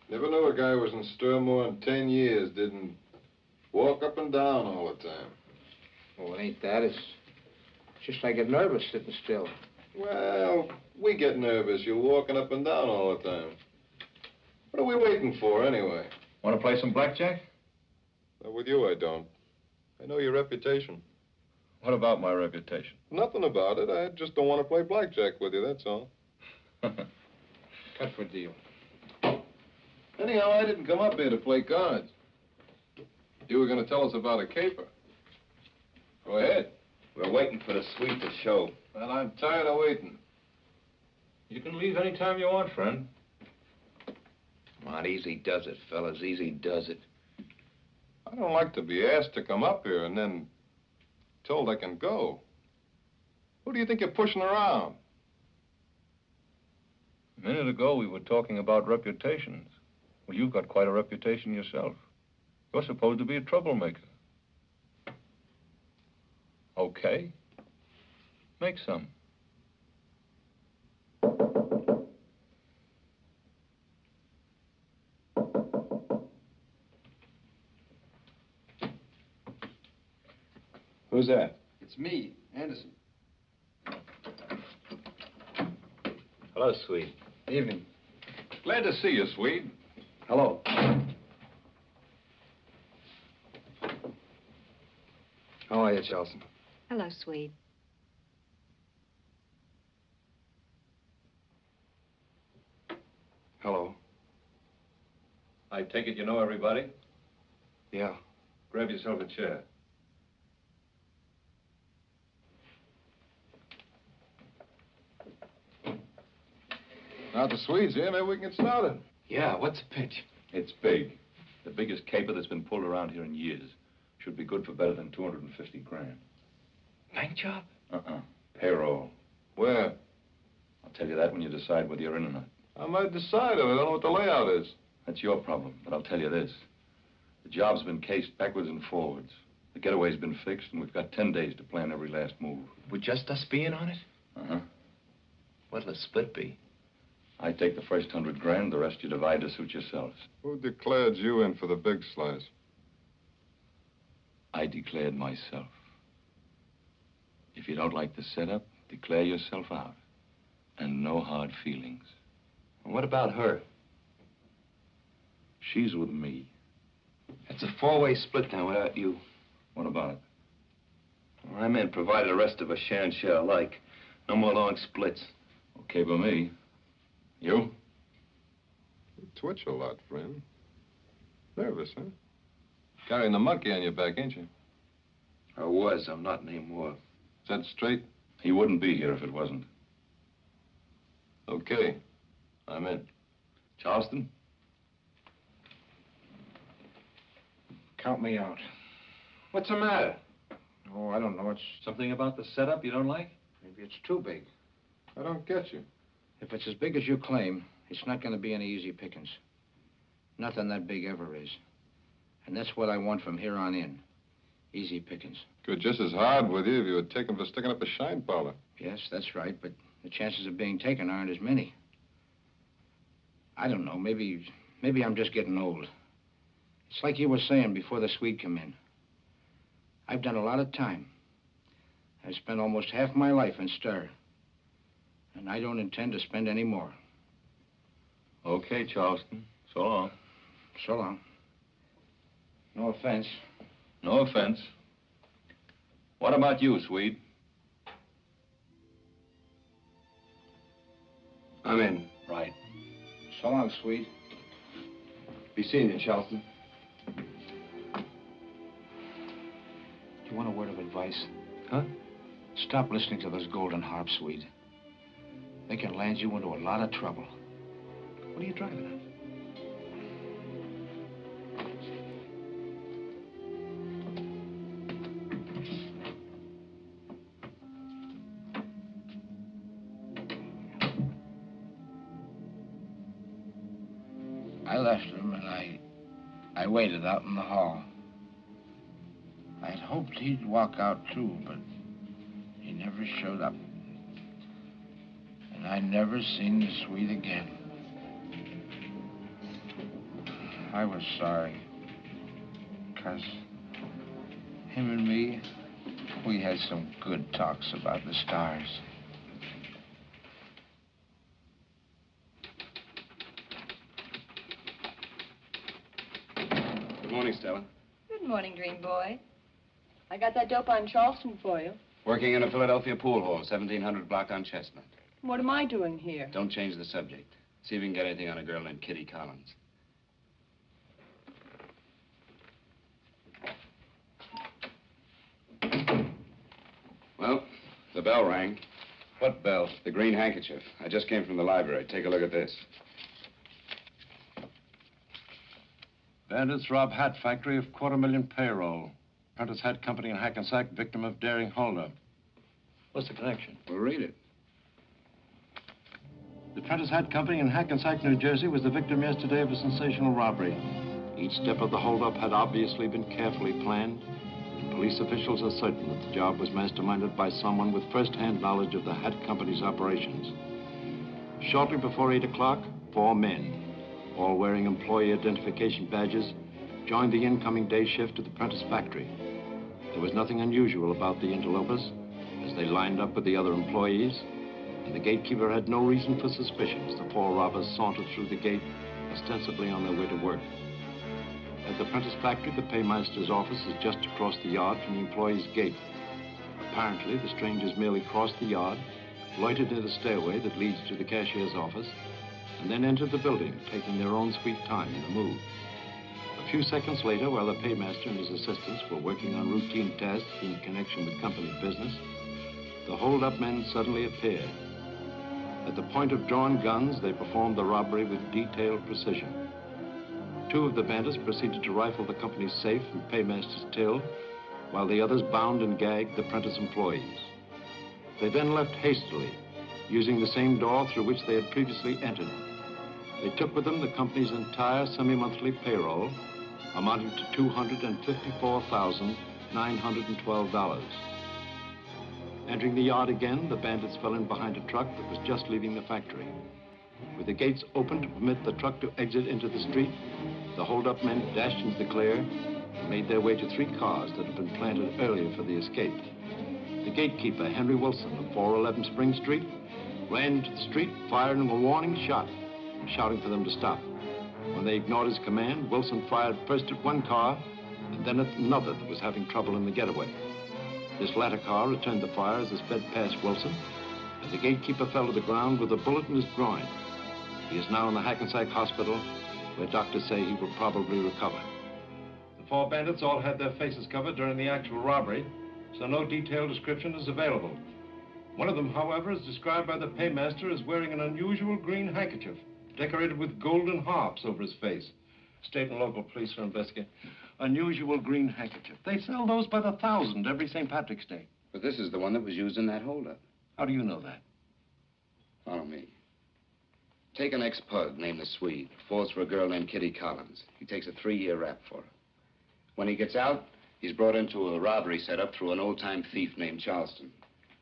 Never knew a guy was in stir more than 10 years, didn't walk up and down all the time. Well, it ain't that. It's just I get nervous sitting still. Well, we get nervous. You're walking up and down all the time. What are we waiting for, anyway? Want to play some blackjack? With you, I don't. I know your reputation. What about my reputation? Nothing about it. I just don't want to play blackjack with you, that's all. Cut for deal. Anyhow, I didn't come up here to play cards. You were going to tell us about a caper. Go ahead. We're waiting for the Swede to show. Well, I'm tired of waiting. You can leave any time you want, friend. Come on, easy does it, fellas. Easy does it. I don't like to be asked to come up here and then told I can go. Who do you think you're pushing around? A minute ago, we were talking about reputations. Well, you've got quite a reputation yourself. You're supposed to be a troublemaker. Okay. Make some. Who's that? It's me, Anderson. Hello, Swede. Evening. Glad to see you, Swede. Hello. How are you, Charleston? Hello, Swede. Hello. I take it you know everybody? Yeah. Grab yourself a chair. Now the Swedes here, maybe we can get started. Yeah, what's the pitch? It's big. The biggest caper that's been pulled around here in years. Should be good for better than 250 grand. Bank job? Payroll. Where? I'll tell you that when you decide whether you're in or not. I might decide. I don't know what the layout is. That's your problem, but I'll tell you this. The job's been cased backwards and forwards. The getaway's been fixed, and we've got 10 days to plan every last move. Would just us be in on it? What'll the split be? I take the first 100 grand, the rest you divide to suit yourselves. Who declared you in for the big slice? I declared myself. If you don't like the setup, declare yourself out. And no hard feelings. And what about her? She's with me. It's a four-way split now without you. What about it? Well, I meant provided the rest of us share and share alike. No more long splits. Okay by me. You? You twitch a lot, friend. Nervous, huh? Carrying the monkey on your back, ain't you? I was. I'm not anymore. Is that straight? He wouldn't be here if it wasn't. Okay. I'm in. Charleston? Count me out. What's the matter? Oh, I don't know. It's Something about the setup you don't like? maybe it's too big. I don't get you. If it's as big as you claim, it's not going to be any easy pickings. Nothing that big ever is. And that's what I want from here on in. Easy pickings. Could just as hard with you if you had taken for sticking up a shine parlor. Yes, that's right, but the chances of being taken aren't as many. I don't know. Maybe I'm just getting old. It's like you were saying before the Swede come in. I've done a lot of time. I've spent almost half my life in stir. And I don't intend to spend any more. Okay, Charleston. So long. So long. No offense. No offense. What about you, Swede? I'm in. Right. So long, Swede. Be seeing you, Charleston. Do you want a word of advice? Huh? Stop listening to those golden harps, Swede. They can land you into a lot of trouble. What are you driving at? I left him and I waited out in the hall. I'd hoped he'd walk out too, but he never showed up. And I never seen the Swede again. I was sorry. 'Cause him and me, we had some good talks about the stars. Good morning, Stella. Good morning, Dream Boy. I got that dope on Charleston for you. Working in a Philadelphia pool hall, 1700 block on Chestnut. What am I doing here? Don't change the subject. See if you can get anything on a girl named Kitty Collins. Well, the bell rang. What bell? The green handkerchief. I just came from the library. Take a look at this. Bandits rob hat factory of $250,000 payroll. Apprentice hat company in Hackensack, victim of daring holdup. What's the connection? Well, read it. The Prentice Hat Company in Hackensack, New Jersey was the victim yesterday of a sensational robbery. Each step of the holdup had obviously been carefully planned, and police officials are certain that the job was masterminded by someone with first-hand knowledge of the Hat Company's operations. Shortly before 8 o'clock, 4 men, all wearing employee identification badges, joined the incoming day shift at the Prentice factory. There was nothing unusual about the interlopers as they lined up with the other employees, and the gatekeeper had no reason for suspicion as the 4 robbers sauntered through the gate, ostensibly on their way to work. At the Prentice factory, the paymaster's office is just across the yard from the employee's gate. Apparently, the strangers merely crossed the yard, loitered in a stairway that leads to the cashier's office, and then entered the building, taking their own sweet time in the move. A few seconds later, while the paymaster and his assistants were working on routine tasks in connection with company business, the hold-up men suddenly appeared. At the point of drawn guns, they performed the robbery with detailed precision. 2 of the bandits proceeded to rifle the company's safe and paymaster's till, while the others bound and gagged the Prentice employees. They then left hastily, using the same door through which they had previously entered. They took with them the company's entire semi-monthly payroll, amounting to $254,912. Entering the yard again, the bandits fell in behind a truck that was just leaving the factory. With the gates open to permit the truck to exit into the street, the hold-up men dashed into the clear and made their way to 3 cars that had been planted earlier for the escape. The gatekeeper, Henry Wilson of 411 Spring Street, ran into the street, fired a warning shot, shouting for them to stop. When they ignored his command, Wilson fired first at 1 car and then at another that was having trouble in the getaway. This latter car returned the fire as it sped past Wilson, and the gatekeeper fell to the ground with a bullet in his groin. He is now in the Hackensack Hospital, where doctors say he will probably recover. The 4 bandits all had their faces covered during the actual robbery, so no detailed description is available. One of them, however, is described by the paymaster as wearing an unusual green handkerchief, decorated with golden harps over his face. State and local police are investigating. Unusual green handkerchief. They sell those by the 1,000 every St. Patrick's Day. But this is the one that was used in that holdup. How do you know that? Follow me. Take an ex-pug named the Swede. Falls for a girl named Kitty Collins. He takes a 3-year rap for her. When he gets out, he's brought into a robbery set up through an old-time thief named Charleston.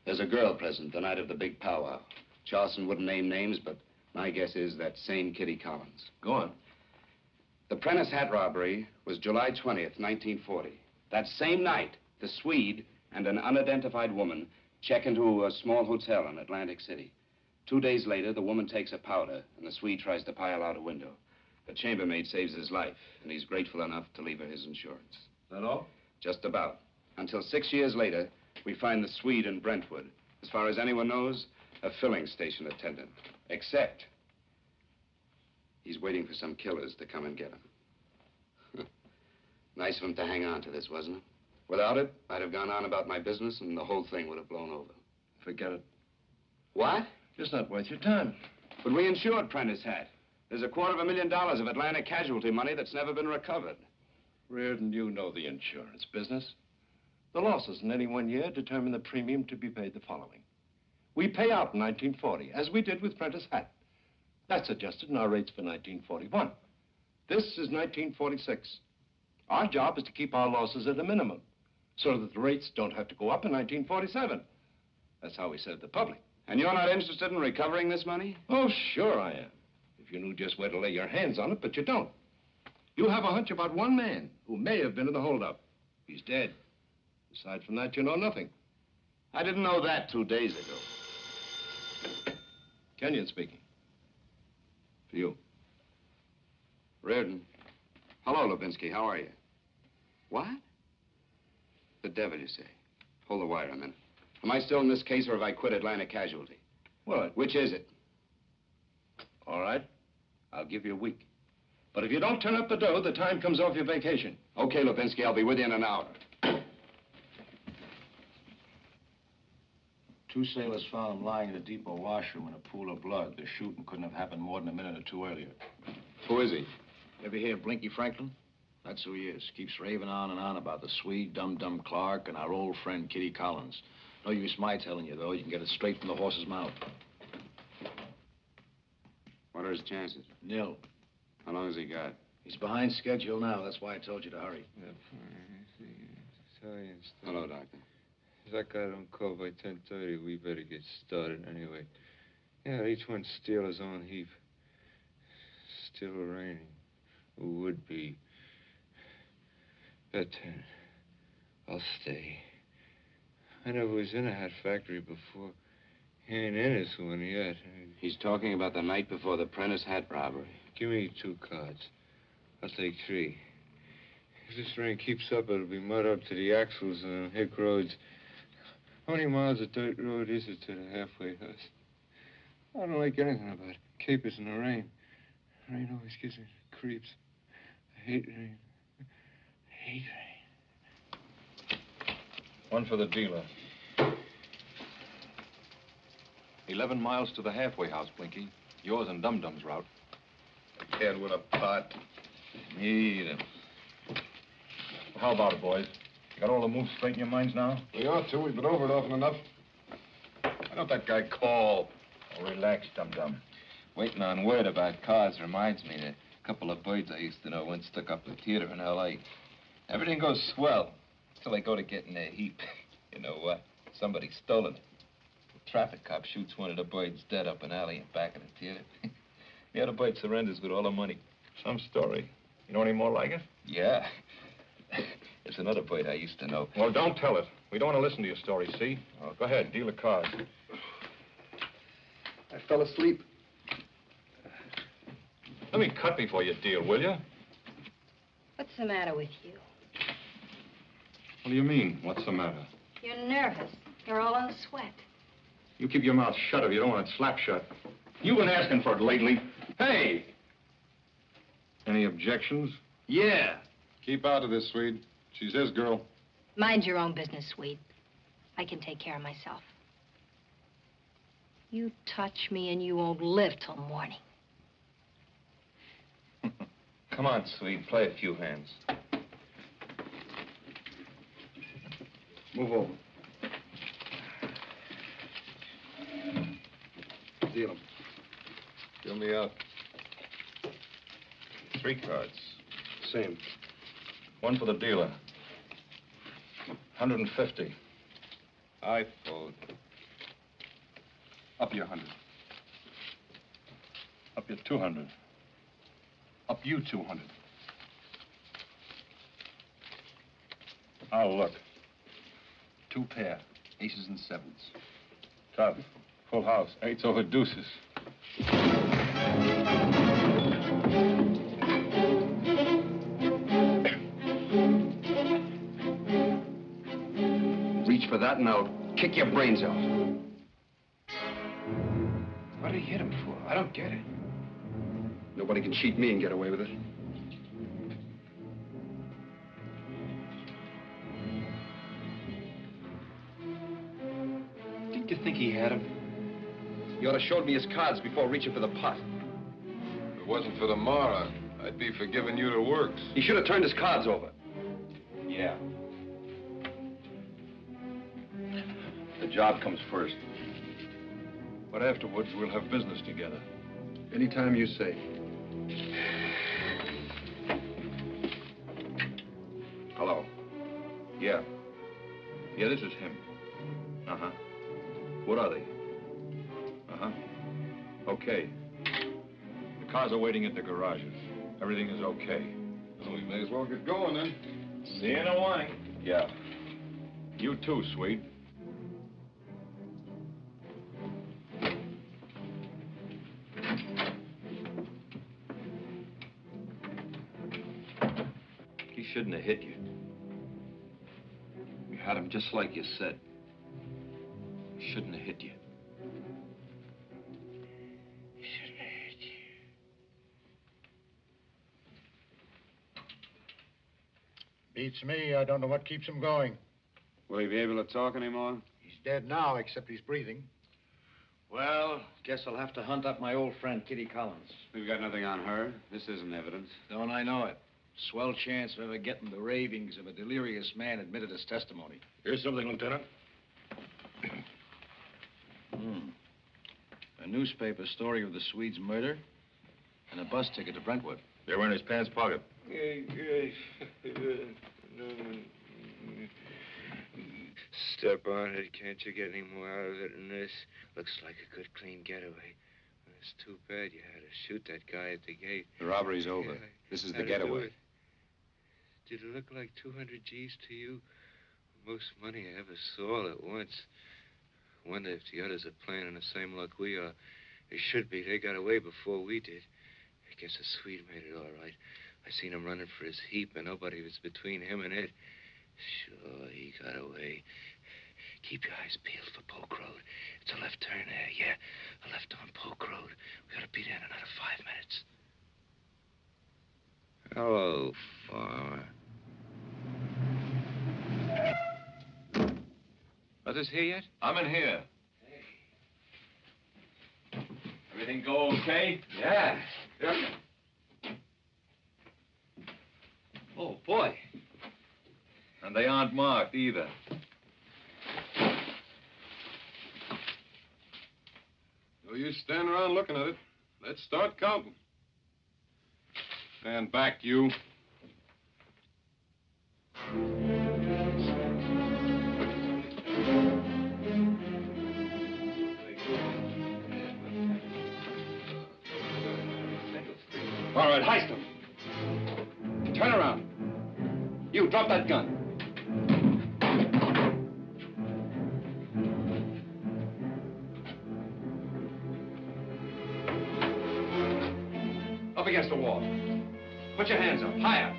There's a girl present the night of the big powwow. Charleston wouldn't name names, but my guess is that same Kitty Collins. Go on. The Prentice Hat robbery was July 20th, 1940. That same night, the Swede and an unidentified woman check into a small hotel in Atlantic City. 2 days later, the woman takes a powder, and the Swede tries to pile out a window. The chambermaid saves his life, and he's grateful enough to leave her his insurance. That all? Just about. Until 6 years later, we find the Swede in Brentwood. As far as anyone knows, a filling station attendant. Except he's waiting for some killers to come and get him. Nice of him to hang on to this, wasn't it? Without it, I'd have gone on about my business and the whole thing would have blown over. Forget it. What? It's not worth your time. But we insured Prentice Hat. There's $250,000 of Atlantic casualty money that's never been recovered. Reardon, you know the insurance business. The losses in any one year determine the premium to be paid the following. We pay out in 1940, as we did with Prentice Hat. That's adjusted in our rates for 1941. This is 1946. Our job is to keep our losses at a minimum, so that the rates don't have to go up in 1947. That's how we serve the public. And you're not interested in recovering this money? Oh, sure I am. If you knew just where to lay your hands on it, but you don't. You have a hunch about one man who may have been in the holdup. He's dead. Aside from that, you know nothing. I didn't know that 2 days ago. Kenyon speaking. For you. Reardon. Hello, Levinsky. How are you? What? The devil, you say? Hold the wire a minute. Am I still in this case, or have I quit Atlantic Casualty? What? Which is it? All right. I'll give you a week. But if you don't turn up the dough, the time comes off your vacation. Okay, Levinsky. I'll be with you in an hour. 2 sailors found him lying in a depot washroom in a pool of blood. The shooting couldn't have happened more than a minute or 2 earlier. Who is he? Ever hear of Blinky Franklin? That's who he is. Keeps raving on and on about the Swede, Dum Dum Clark, and our old friend Kitty Collins. No use my telling you, though. You can get it straight from the horse's mouth. What are his chances? Nil. How long has he got? He's behind schedule now. That's why I told you to hurry. Hello, Doctor. Zach, I don't call by 10:30. We better get started anyway. Yeah, each one steal his own heap. Still raining. Would be. Bet 10. I'll stay. I never was in a hat factory before. He ain't in this one yet. He's talking about the night before the Prentice hat robbery. Give me 2 cards. I'll take 3. If this rain keeps up, it'll be mud up to the axles on hick roads. How many miles of dirt road is it to the halfway house? I don't like anything about capers in the rain. Rain always gives me the creeps. I hate rain. I hate rain. One for the dealer. 11 miles to the halfway house, Blinky. Yours and Dum Dum's route. A kid with a pot. Need him. Well, how about it, boys? You got all the moves straight in your minds now? We ought to. We've been over it often enough. Why don't that guy call? Oh, relax, Dum Dum. Waiting on word about cars reminds me that a couple of birds I used to know once stuck up a theater in L.A. Everything goes swell until they go to get in their heap. You know what? Somebody stole it. The traffic cop shoots one of the birds dead up an alley in back of the theater. The other bird surrenders with all the money. Some story. You know any more like it? Yeah. There's another bird I used to know. Well, don't tell it. We don't want to listen to your story, see? Oh, go ahead, deal the cards. I fell asleep. Let me cut before you deal, will you? What's the matter with you? What do you mean? What's the matter? You're nervous. You're all in a sweat. You keep your mouth shut if you don't want it slapped shut. You've been asking for it lately. Hey! Any objections? Yeah. Keep out of this, Swede. She's his girl. Mind your own business, Swede. I can take care of myself. You touch me and you won't live till morning. Come on, Swede. Play a few hands. Move over. Deal him. Deal me out. 3 cards. Same. One for the dealer. 150. I fold. Up your 100. Up your 200. Up you 200. I'll look. 2 pair. Aces and 7s. Tough. Full house. 8s over deuces. Reach for that and I'll kick your brains out. What did he hit him for? I don't get it. Nobody can cheat me and get away with it. Didn't you think he had him? You ought to have showed me his cards before reaching for the pot. If it wasn't for the Mara, I'd be for giving you the works. He should have turned his cards over. Yeah. The job comes first. But afterwards, we'll have business together. Anytime you say. Hello. Yeah. Yeah, this is him. Uh-huh. What are they? Uh-huh. Okay. The cars are waiting at the garages. Everything is okay. Well, we may as well get going then. See you in a while. Yeah. You too, Swede. He shouldn't have hit you. You had him just like you said. He shouldn't have hit you. Beats me. I don't know what keeps him going. Will he be able to talk anymore? He's dead now, except he's breathing. Well, guess I'll have to hunt up my old friend, Kitty Collins. We've got nothing on her. This isn't evidence. Don't I know it? Swell chance of ever getting the ravings of a delirious man admitted as testimony. Here's something, Lieutenant. A newspaper story of the Swede's murder. And a bus ticket to Brentwood. They were in his pants pocket. Step on it. Can't you get any more out of it than this? Looks like a good, clean getaway. It's too bad you had to shoot that guy at the gate. The robbery's over. Yeah, This is the how'd it do getaway. it? Did it look like 200 G's to you? Most money I ever saw all at once. Wonder if the others are planning the same luck we are. They should be. They got away before we did. I guess the Swede made it all right. I seen him running for his heap, and nobody was between him and it. Sure, he got away. Keep your eyes peeled for Polk Road. It's a left turn there, yeah. A left on Polk Road. We ought to be there in another 5 minutes. Hello, farmer. Others here yet? I'm in here. Everything go okay? Yeah. Oh, boy. And they aren't marked either. No use standing around looking at it. Let's start counting. Stand back, you. All right, heist him. Turn around. You, drop that gun. Up against the wall. Put your hands up, higher.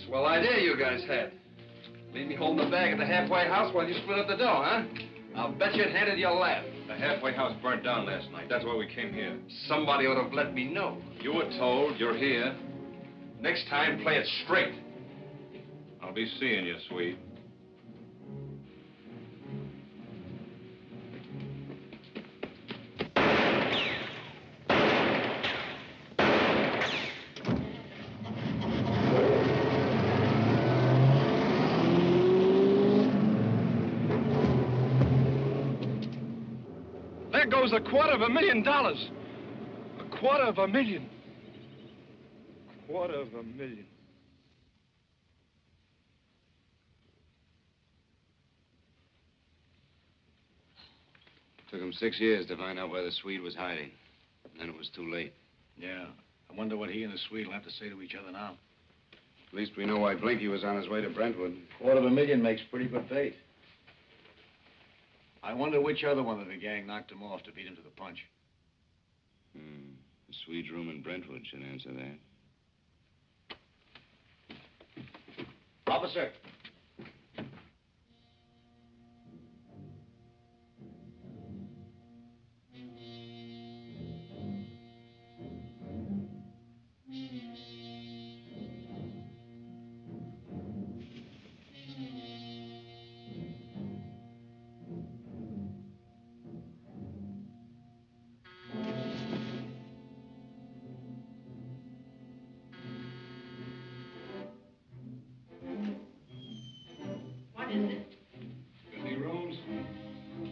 Swell idea you guys had. Leave me holding the bag at the halfway house while you split up the dough, huh? I'll bet you it handed you a laugh. The halfway house burnt down last night. That's why we came here. Somebody ought to have let me know. You were told. You're here. Next time, play it straight. I'll be seeing you, Swede. There goes $250,000. $250,000. $250,000. Took him 6 years to find out where the Swede was hiding. And then it was too late. Yeah. I wonder what he and the Swede will have to say to each other now. At least we know why Blinky was on his way to Brentwood. $250,000 makes pretty good bait. I wonder which other one of the gang knocked him off to beat him to the punch. The Swede's room in Brentwood should answer that. Officer. What is it? Any rooms?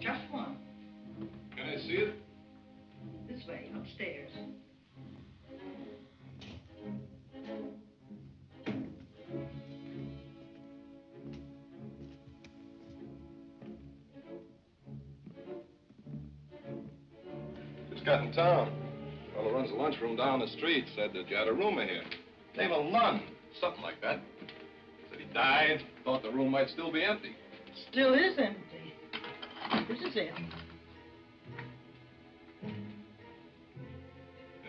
Just one. Can I see it? This way, upstairs. Just got in town. Fellow runs the lunchroom down the street. Said that you had a roomer here. Name of Lunn. Something like that. Said he died. Thought the room might still be empty. Still is empty. This is it.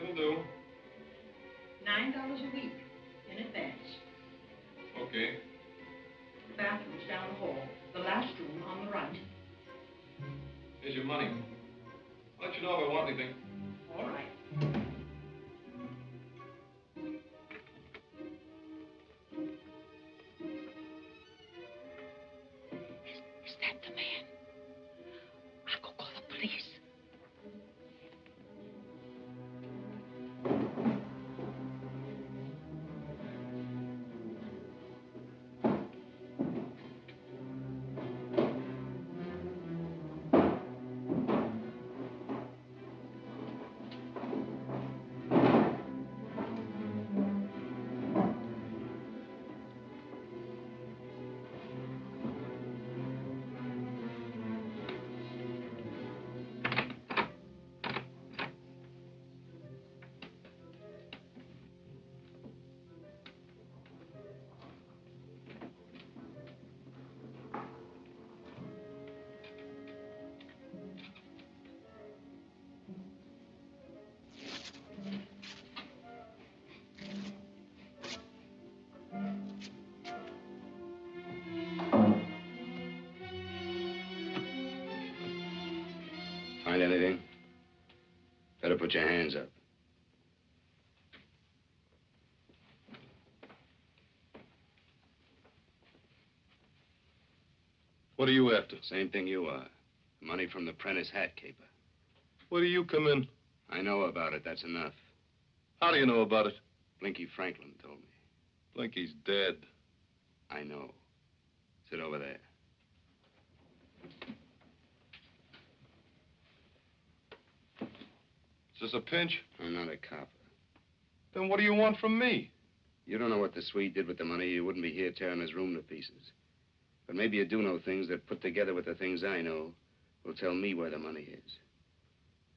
It'll do. $9 a week in advance. Okay. The bathroom's down the hall. The last room on the right. Here's your money. I'll let you know if I want anything. All right. Is that the man? I'll go call Find anything? Better put your hands up. What are you after? Same thing you are. Money from the Prentice hat caper. Where do you come in? I know about it. That's enough. How do you know about it? Blinky Franklin told me. Blinky's dead. I know. Sit over there. Is this a pinch? I'm not a cop. Then what do you want from me? You don't know what the Swede did with the money. You wouldn't be here tearing his room to pieces. But maybe you do know things that, put together with the things I know, will tell me where the money is.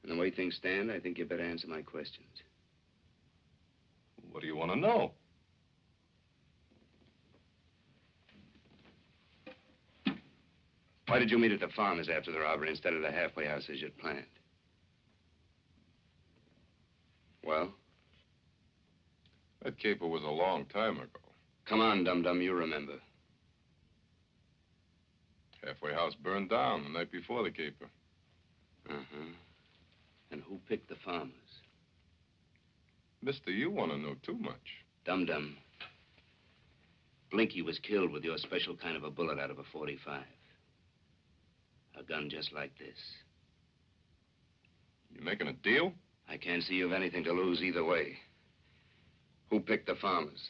And the way things stand, I think you better answer my questions. What do you want to know? Why did you meet at the farmers after the robbery instead of the halfway house as you'd planned? Well? That caper was a long time ago. Come on, Dum Dum, you remember. Halfway house burned down the night before the caper. Uh-huh. And who picked the farmers? Mister, you want to know too much. Dum Dum. Blinky was killed with your special kind of a bullet out of a .45. A gun just like this. You making a deal? I can't see you have anything to lose either way. Who picked the farmers?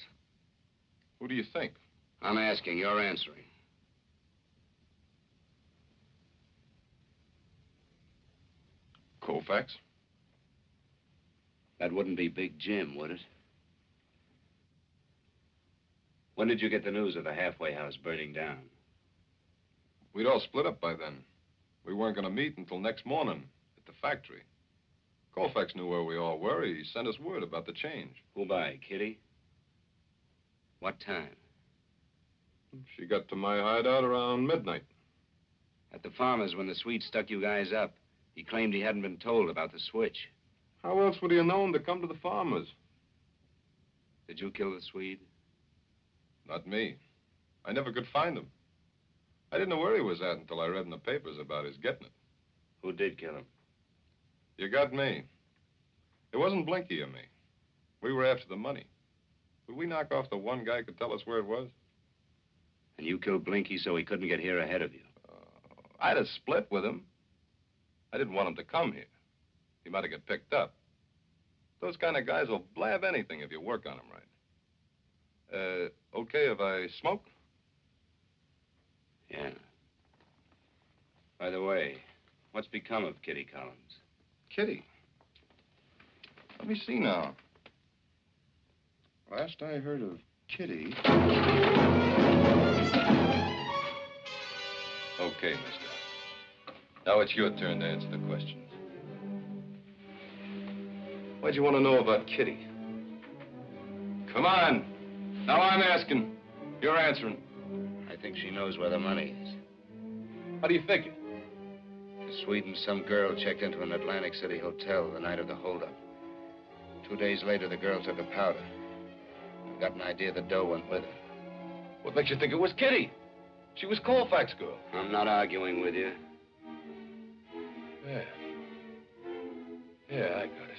Who do you think? I'm asking, you're answering. Colfax? That wouldn't be Big Jim, would it? When did you get the news of the halfway house burning down? We'd all split up by then. We weren't going to meet until next morning at the factory. Colfax knew where we all were. He sent us word about the change. Who by, Kitty? What time? She got to my hideout around midnight. At the farmers, when the Swede stuck you guys up, he claimed he hadn't been told about the switch. How else would he have known to come to the farmers? Did you kill the Swede? Not me. I never could find him. I didn't know where he was at until I read in the papers about his getting it. Who did kill him? You got me. It wasn't Blinky or me. We were after the money. Would we knock off the one guy who could tell us where it was? And you killed Blinky so he couldn't get here ahead of you? I'd have split with him. I didn't want him to come here. He might have got picked up. Those kind of guys will blab anything if you work on them right. Okay if I smoke? Yeah. By the way, what's become of Kitty Collins? Kitty? Let me see now. Last I heard of Kitty... Okay, mister. Now it's your turn to answer the questions. What'd you want to know about Kitty? Come on. Now I'm asking. You're answering. I think she knows where the money is. How do you figure? The Swede and some girl checked into an Atlantic City hotel the night of the holdup. 2 days later, the girl took a powder. I've got an idea the dough went with her. What makes you think it was Kitty? She was Colfax girl. I'm not arguing with you. Yeah. Yeah, I got it.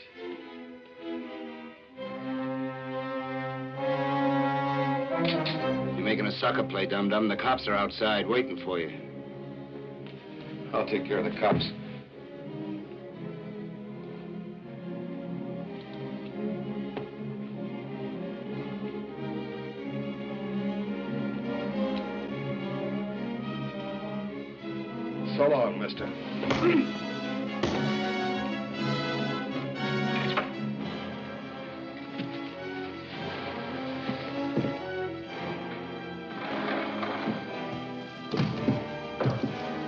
You're making a sucker play, Dum Dum. The cops are outside waiting for you. I'll take care of the cops. So long, mister.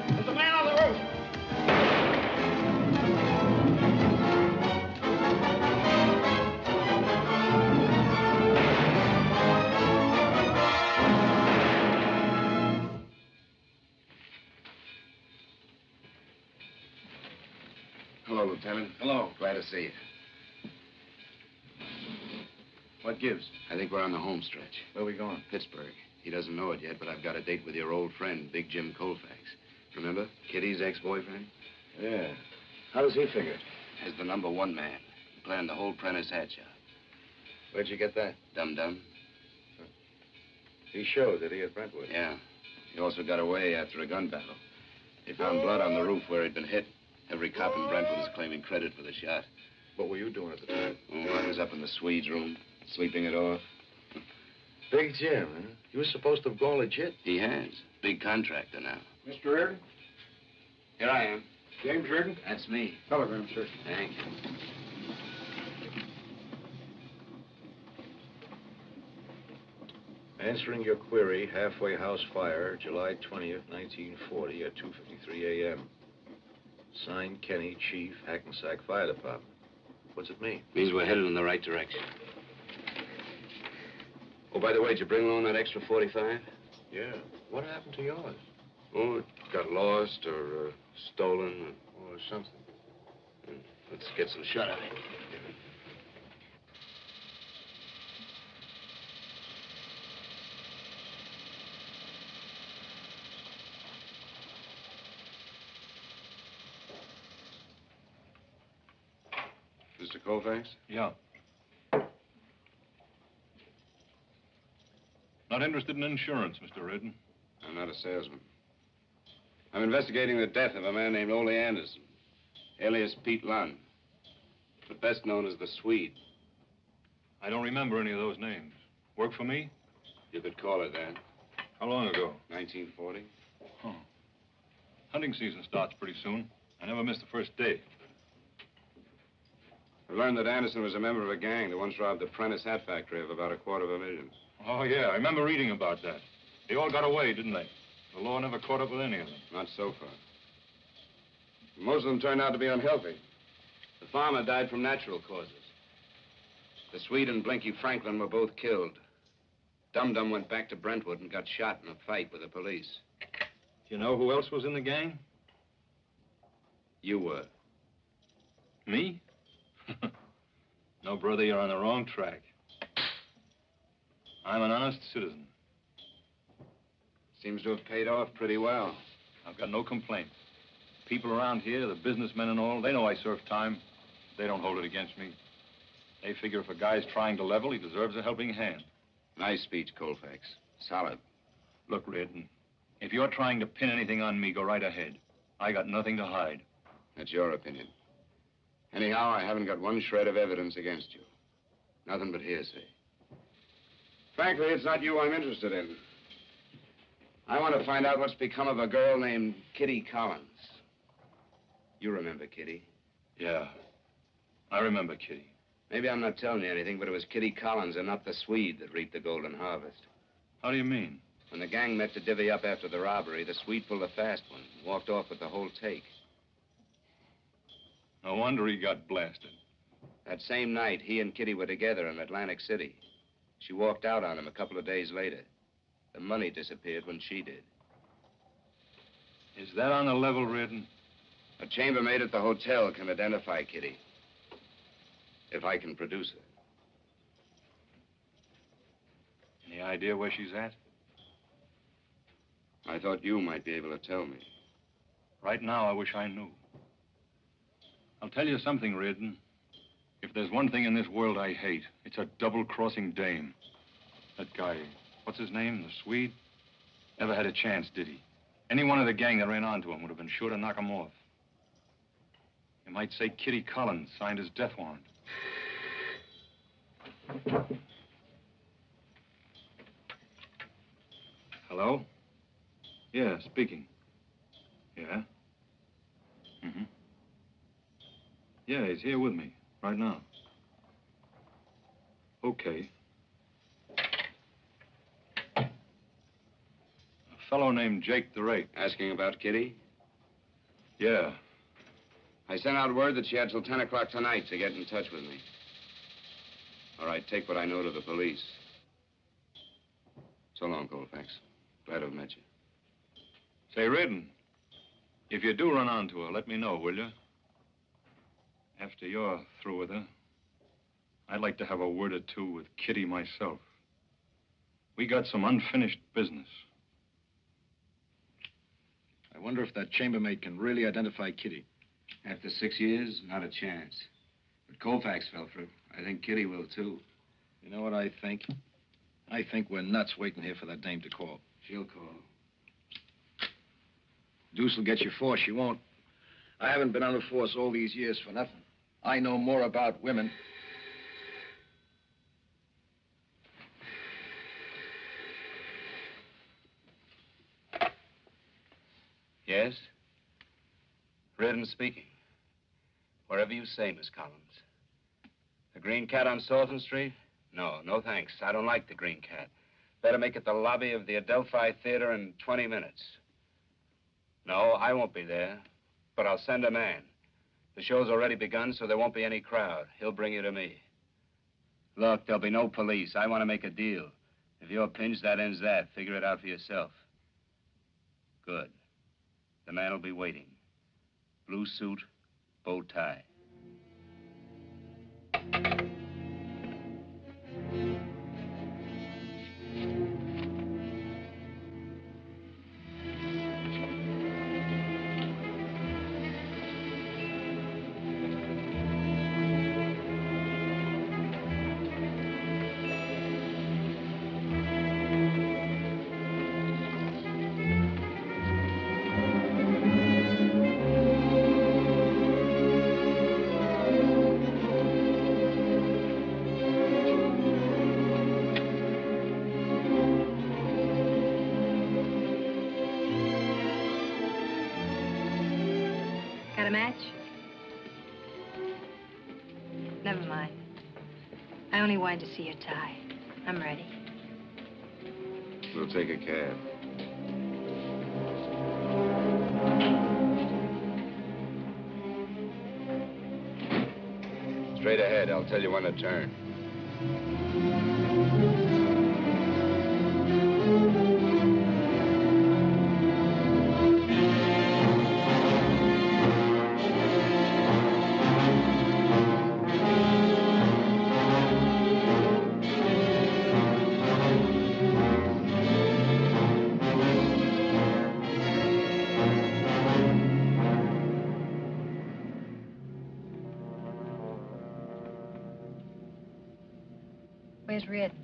There's a man on the roof. Hello, Lieutenant. Hello. Glad to see you. What gives? I think we're on the home stretch. Where are we going? Pittsburgh. He doesn't know it yet, but I've got a date with your old friend, Big Jim Colfax. Remember? Kitty's ex-boyfriend? Yeah. How does he figure? As the #1 man. He planned the whole Prentice hat job. Where'd you get that? Dum Dum. He showed, did he, at Brentwood? Yeah. He also got away after a gun battle. They found blood on the roof where he'd been hit. Every cop in Brentwood is claiming credit for the shot. What were you doing at the time? Oh, I was up in the Swede's room, sleeping it off. Big Jim, huh? He was supposed to have gone legit. He has. Big contractor now. Mr. Reardon? Here I am. James Reardon? That's me. Telegram, sir. Thank you. Answering your query, halfway house fire, July 20th, 1940 at 2:53 a.m. Signed, Kenny, Chief, Hackensack Fire Department. What's it mean? Means we're headed in the right direction. Oh, by the way, did you bring along that extra 45? Yeah. What happened to yours? Oh, it got lost or stolen or something. Let's get some shot of it. Mr. Colfax? Yeah. Not interested in insurance, Mr. Reardon. I'm not a salesman. I'm investigating the death of a man named Ole Anderson, alias Pete Lunn, but best known as the Swede. I don't remember any of those names. Work for me? You could call it that. How long ago? 1940. Huh. Hunting season starts pretty soon. I never missed the first day. I learned that Anderson was a member of a gang that once robbed the Prentice hat factory of about $250,000. Oh, yeah, I remember reading about that. They all got away, didn't they? The law never caught up with any of them. Not so far. Most of them turned out to be unhealthy. The farmer died from natural causes. The Swede and Blinky Franklin were both killed. Dum Dum went back to Brentwood and got shot in a fight with the police. You know who else was in the gang? You were. Me? No, brother, you're on the wrong track. I'm an honest citizen. Seems to have paid off pretty well. I've got no complaint. People around here, the businessmen and all, they know I serve time. They don't hold it against me. They figure if a guy's trying to level, he deserves a helping hand. Nice speech, Colfax. Solid. Look, Reardon, if you're trying to pin anything on me, go right ahead. I got nothing to hide. That's your opinion. Anyhow, I haven't got one shred of evidence against you. Nothing but hearsay. Frankly, it's not you I'm interested in. I want to find out what's become of a girl named Kitty Collins. You remember Kitty? Yeah, I remember Kitty. Maybe I'm not telling you anything, but it was Kitty Collins and not the Swede that reaped the golden harvest. How do you mean? When the gang met to divvy up after the robbery, the Swede pulled a fast one, walked off with the whole take. No wonder he got blasted. That same night, he and Kitty were together in Atlantic City. She walked out on him a couple of days later. The money disappeared when she did. Is that on the level, Reardon? A chambermaid at the hotel can identify Kitty. If I can produce her. Any idea where she's at? I thought you might be able to tell me. Right now, I wish I knew. I'll tell you something, Reardon. If there's one thing in this world I hate, it's a double-crossing dame. That guy, what's his name, the Swede? Never had a chance, did he? Any one of the gang that ran onto him would have been sure to knock him off. You might say Kitty Collins signed his death warrant. Hello? Yeah, speaking. Yeah? Mm-hmm. Yeah, he's here with me, right now. Okay. A fellow named Jake the Rake. Asking about Kitty? Yeah. I sent out word that she had till 10 o'clock tonight to get in touch with me. All right, take what I know to the police. So long, Colfax. Glad to have met you. Say, Reardon, if you do run onto her, let me know, will you? After you're through with her, I'd like to have a word or two with Kitty myself. We got some unfinished business. I wonder if that chambermaid can really identify Kitty. After 6 years, not a chance. But Colfax fell for it. I think Kitty will, too. You know what I think? I think we're nuts waiting here for that dame to call. She'll call. Deuce will get your force. She won't. I haven't been on the force all these years for nothing. I know more about women. Yes? Reardon speaking. Wherever you say, Miss Collins. The Green Cat on Salton Street? No, no thanks. I don't like the Green Cat. Better make it the lobby of the Adelphi Theater in 20 minutes. No, I won't be there, but I'll send a man. The show's already begun, so there won't be any crowd. He'll bring you to me. Look, there'll be no police. I want to make a deal. If you're pinched, that ends that. Figure it out for yourself. Good. The man will be waiting. Blue suit, bow tie. Got a match? Never mind. I only wanted to see your tie. I'm ready. We'll take a cab. Straight ahead. I'll tell you when to turn. Where's Reardon?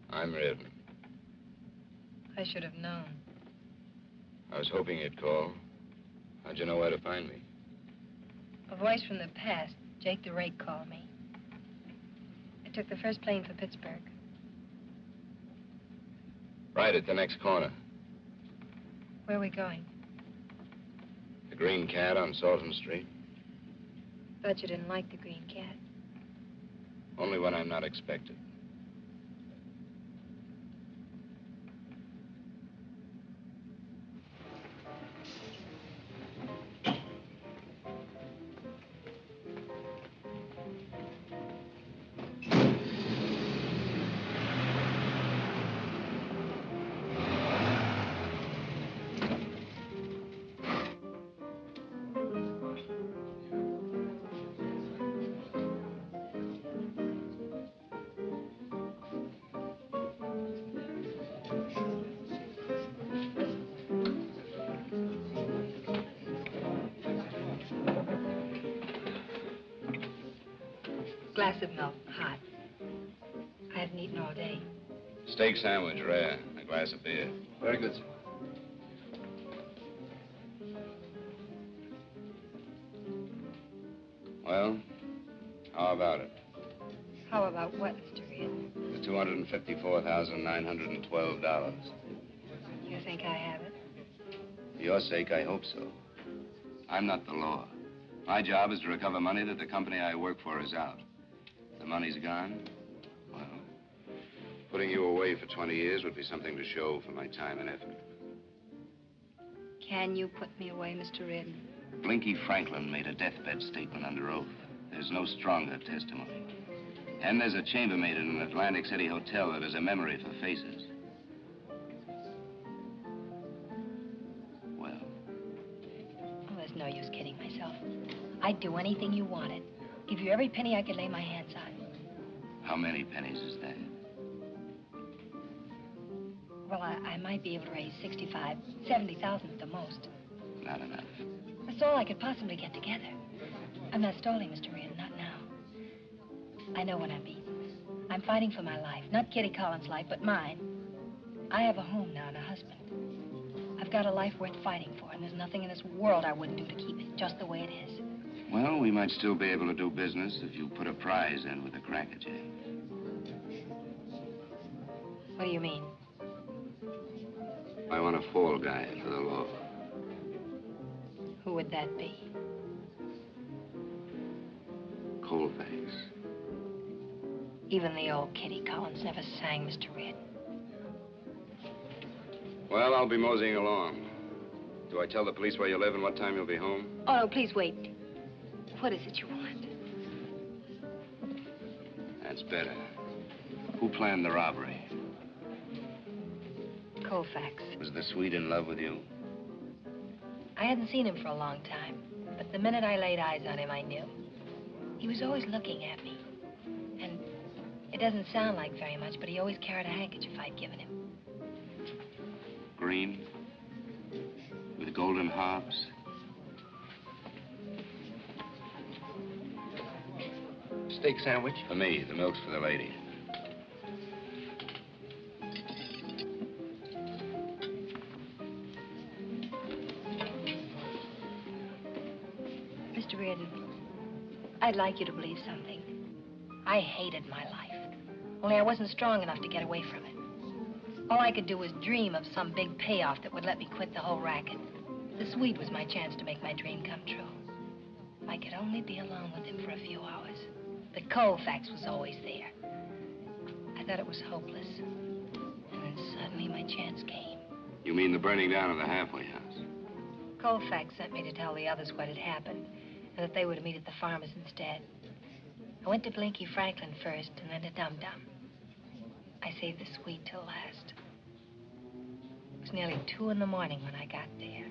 I'm Reardon. I should have known. I was hoping you'd call. How'd you know where to find me? A voice from the past, Jake the Rake, called me. I took the first plane for Pittsburgh. Right at the next corner. Where are we going? The Green Cat on Salton Street. Thought you didn't like the Green Cat. Only when I'm not expected. Glass of milk, hot. I haven't eaten all day. Steak sandwich, rare. A glass of beer. Very good, sir. Well, how about it? How about what, Mr. Reardon? The $254,912. You think I have it? For your sake, I hope so. I'm not the law. My job is to recover money that the company I work for is out. The money's gone. Well, putting you away for 20 years would be something to show for my time and effort. Can you put me away, Mr. Reardon? Blinky Franklin made a deathbed statement under oath. There's no stronger testimony. And there's a chambermaid in an Atlantic City hotel that has a memory for faces. Well? Oh, there's no use kidding myself. I'd do anything you wanted. Give you every penny I could lay my hands on. How many pennies is that? Well, I might be able to raise 65, 70,000 at the most. Not enough. all I could possibly get together. I'm not stalling, Mr. Reardon, not now. I know when I'm beaten. I'm fighting for my life. Not Kitty Collins' life, but mine. I have a home now and a husband. I've got a life worth fighting for, and there's nothing in this world I wouldn't do to keep it just the way it is. Well, we might still be able to do business if you put a prize in with a crackerjack. What do you mean? I want a fall guy for the law. Who would that be? Colfax. Even the old Kitty Collins never sang, Mr. Reardon. Well, I'll be moseying along. Do I tell the police where you live and what time you'll be home? Oh, no, please wait. What is it you want? That's better. Who planned the robbery? Colfax. Was the Swede in love with you? I hadn't seen him for a long time, but the minute I laid eyes on him, I knew. He was always looking at me. And it doesn't sound like very much, but he always carried a handkerchief I'd given him. Green? With golden harps? Steak sandwich? For me. The milk's for the lady. Mr. Reardon, I'd like you to believe something. I hated my life. Only I wasn't strong enough to get away from it. All I could do was dream of some big payoff that would let me quit the whole racket. The Swede was my chance to make my dream come true. If I could only be alone with him for a few hours. But Colfax was always there. I thought it was hopeless. And then suddenly my chance came. You mean the burning down of the halfway house? Colfax sent me to tell the others what had happened, and that they were to meet at the farmer's instead. I went to Blinky Franklin first, and then to Dum Dum. I saved the Swede till last. It was nearly 2 in the morning when I got there.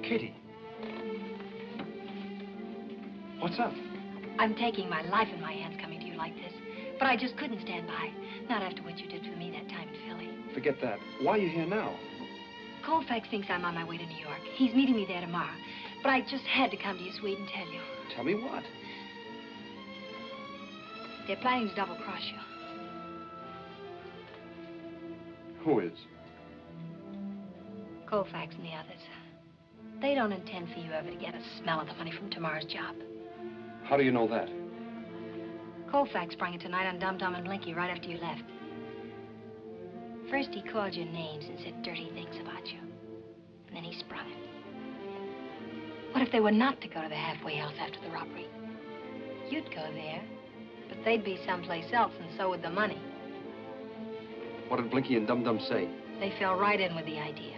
Kitty. What's up? I'm taking my life in my hands coming to you like this. But I just couldn't stand by. Not after what you did for me that time in Philly. Forget that. Why are you here now? Colfax thinks I'm on my way to New York. He's meeting me there tomorrow. But I just had to come to you, Swede, and tell you. Tell me what? They're planning to double-cross you. Who is? Colfax and the others. They don't intend for you ever to get a smell of the money from tomorrow's job. How do you know that? Colfax sprung it tonight on Dum Dum and Blinky right after you left. First, he called your names and said dirty things about you. And then he sprung it. What if they were not to go to the halfway house after the robbery? You'd go there, but they'd be someplace else, and so would the money. What did Blinky and Dum Dum say? They fell right in with the idea.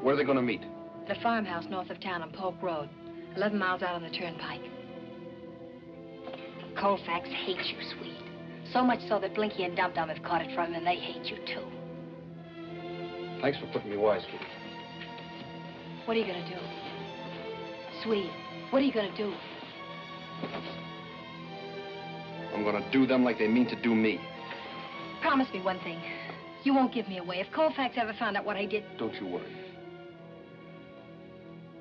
Where are they going to meet? At a farmhouse north of town on Polk Road, 11 miles out on the turnpike. Colfax hates you, Swede. So much so that Blinky and Dum Dum have caught it from him, and they hate you, too. Thanks for putting me wise, Kitty. What are you gonna do? Swede, what are you gonna do? I'm going to do them like they mean to do me. Promise me one thing. You won't give me away. If Colfax ever found out what I did... Don't you worry.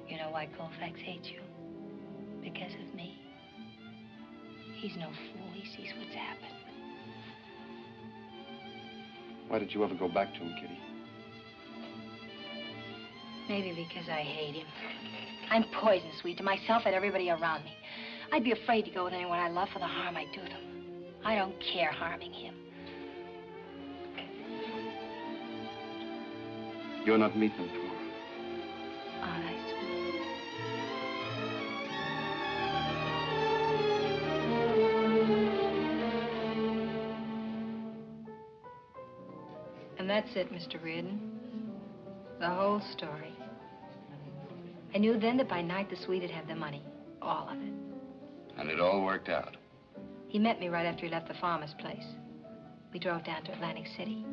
You know why Colfax hates you? Because of me. He's no fool. He sees what's happened. Why did you ever go back to him, Kitty? Maybe because I hate him. I'm poison, Swede, to myself and everybody around me. I'd be afraid to go with anyone I love for the harm I do them. I don't care harming him. You're not meeting them tomorrow. All right, Swede. And that's it, Mr. Reardon. The whole story. I knew then that by night the Swede would have the money. All of it. And it all worked out. He met me right after he left the farmer's place. We drove down to Atlantic City.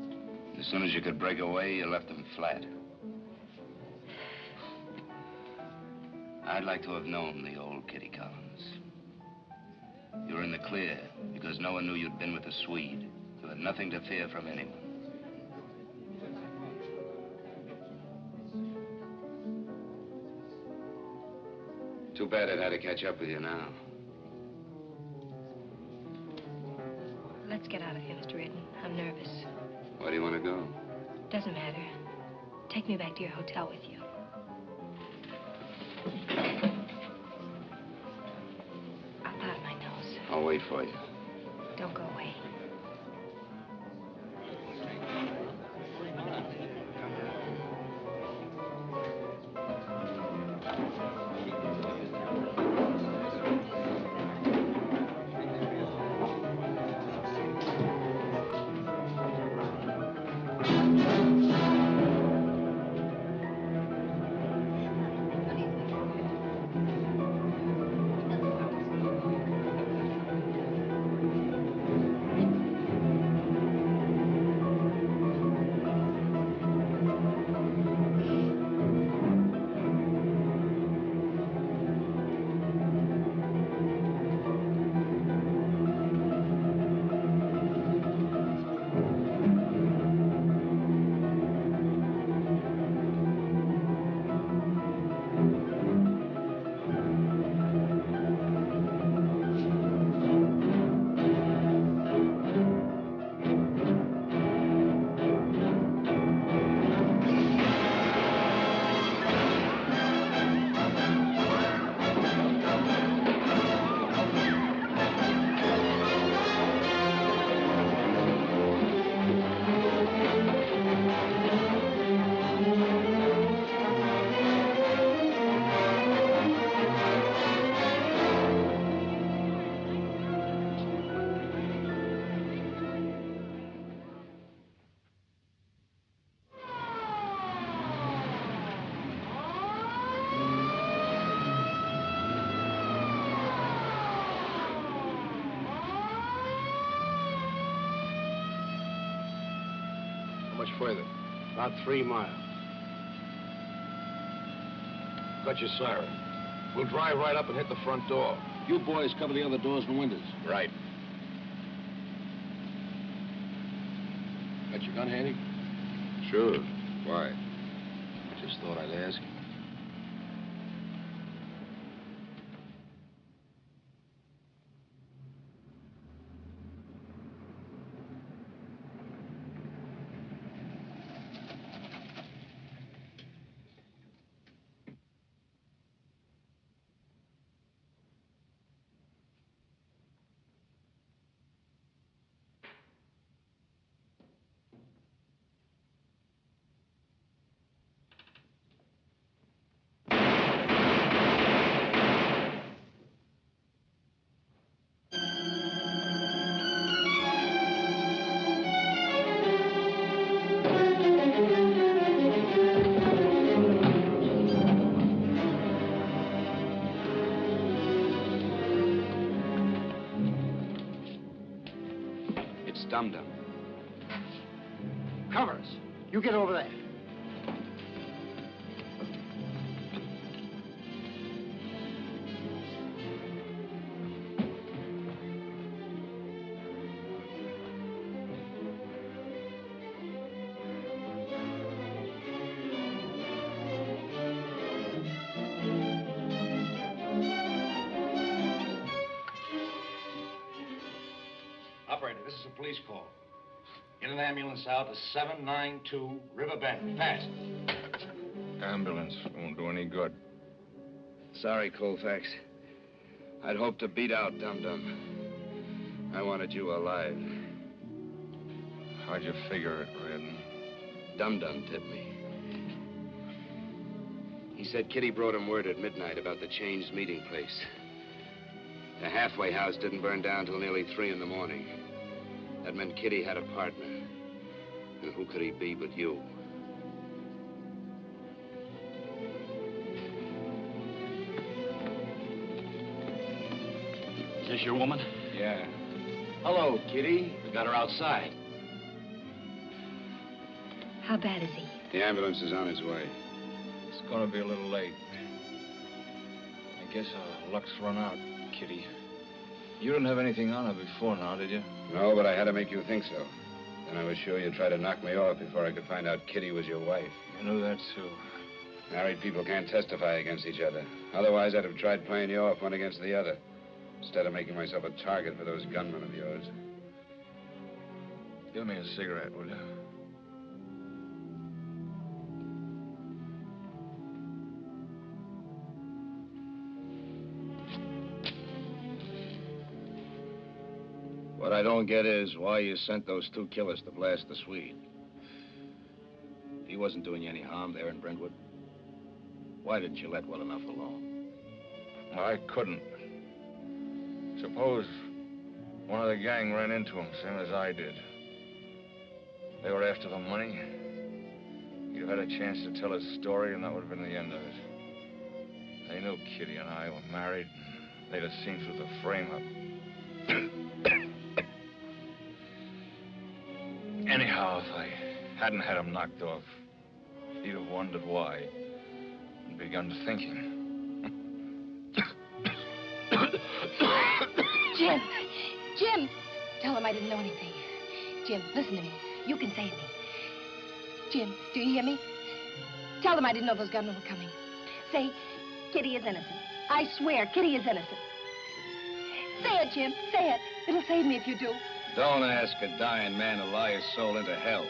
As soon as you could break away, you left them flat. I'd like to have known the old Kitty Collins. You were in the clear because no one knew you'd been with the Swede. You had nothing to fear from anyone. Too bad it had to catch up with you now. Let's get out of here, Mr. Reardon. I'm nervous. Where do you want to go? Doesn't matter. Take me back to your hotel with you. I'll powder my nose. I'll wait for you. Don't go away. Much further? About 3 miles. Got your siren. We'll drive right up and hit the front door. You boys cover the other doors and windows. Right. Got your gun handy? Sure. Why? Just thought I'd ask. Dum Dum. Cover us. You get over there. Operator, this is a police call. Get an ambulance out to 792 River Bend. Fast. Ambulance won't do any good. Sorry, Colfax. I'd hoped to beat out Dum Dum. I wanted you alive. How'd you figure it, Reardon? Dum Dum tipped me. He said Kitty brought him word at midnight about the changed meeting place. The halfway house didn't burn down till nearly 3 in the morning. That meant Kitty had a partner. And who could he be but you? Is this your woman? Yeah. Hello, Kitty. We got her outside. How bad is he? The ambulance is on its way. It's gonna be a little late. I guess our luck's run out, Kitty. You didn't have anything on her before now, did you? No, but I had to make you think so. Then I was sure you'd try to knock me off before I could find out Kitty was your wife. I knew that, too. Married people can't testify against each other. Otherwise, I'd have tried playing you off one against the other, instead of making myself a target for those gunmen of yours. Give me a cigarette, will you? What I don't get is why you sent those two killers to blast the Swede. He wasn't doing you any harm there in Brentwood. Why didn't you let well enough alone? I couldn't. Suppose one of the gang ran into him, same as I did. They were after the money. You had a chance to tell his story, and that would have been the end of it. They knew Kitty and I were married, and they'd have seen through the frame-up. Anyhow, if I hadn't had him knocked off, he'd have wondered why and begun thinking. Jim! Jim! Tell him I didn't know anything. Jim, listen to me. You can save me. Jim, do you hear me? Tell them I didn't know those gunmen were coming. Say, Kitty is innocent. I swear, Kitty is innocent. Say it, Jim. Say it. It'll save me if you do. Don't ask a dying man to lie his soul into hell.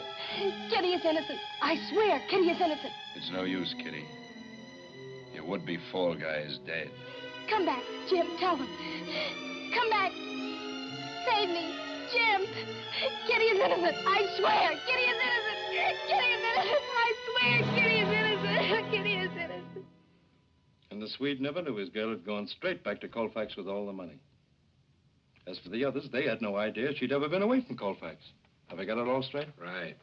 Kitty is innocent. I swear, Kitty is innocent. It's no use, Kitty. Your would-be fall guy is dead. Come back, Jim. Tell them. Come back. Save me. Jim. Kitty is innocent. I swear. Kitty is innocent. Kitty is innocent. I swear. Kitty is innocent. Kitty is innocent. And the Swede never knew his girl had gone straight back to Colfax with all the money. As for the others, they had no idea she'd ever been away from Colfax. Have I got it all straight? Right.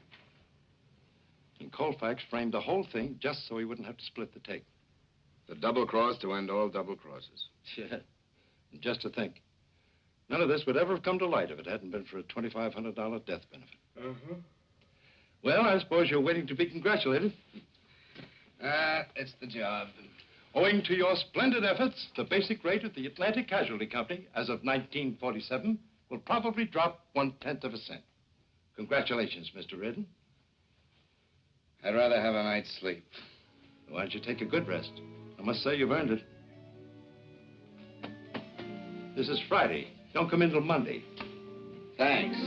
And Colfax framed the whole thing just so he wouldn't have to split the take. The double cross to end all double crosses. Yeah. And just to think, none of this would ever have come to light if it hadn't been for a $2,500 death benefit. Uh-huh. Well, I suppose you're waiting to be congratulated. It's the job. Owing to your splendid efforts, the basic rate of the Atlantic Casualty Company, as of 1947, will probably drop 1/10 of a cent. Congratulations, Mr. Reardon. I'd rather have a night's sleep. Why don't you take a good rest? I must say you've earned it. This is Friday. Don't come in till Monday. Thanks.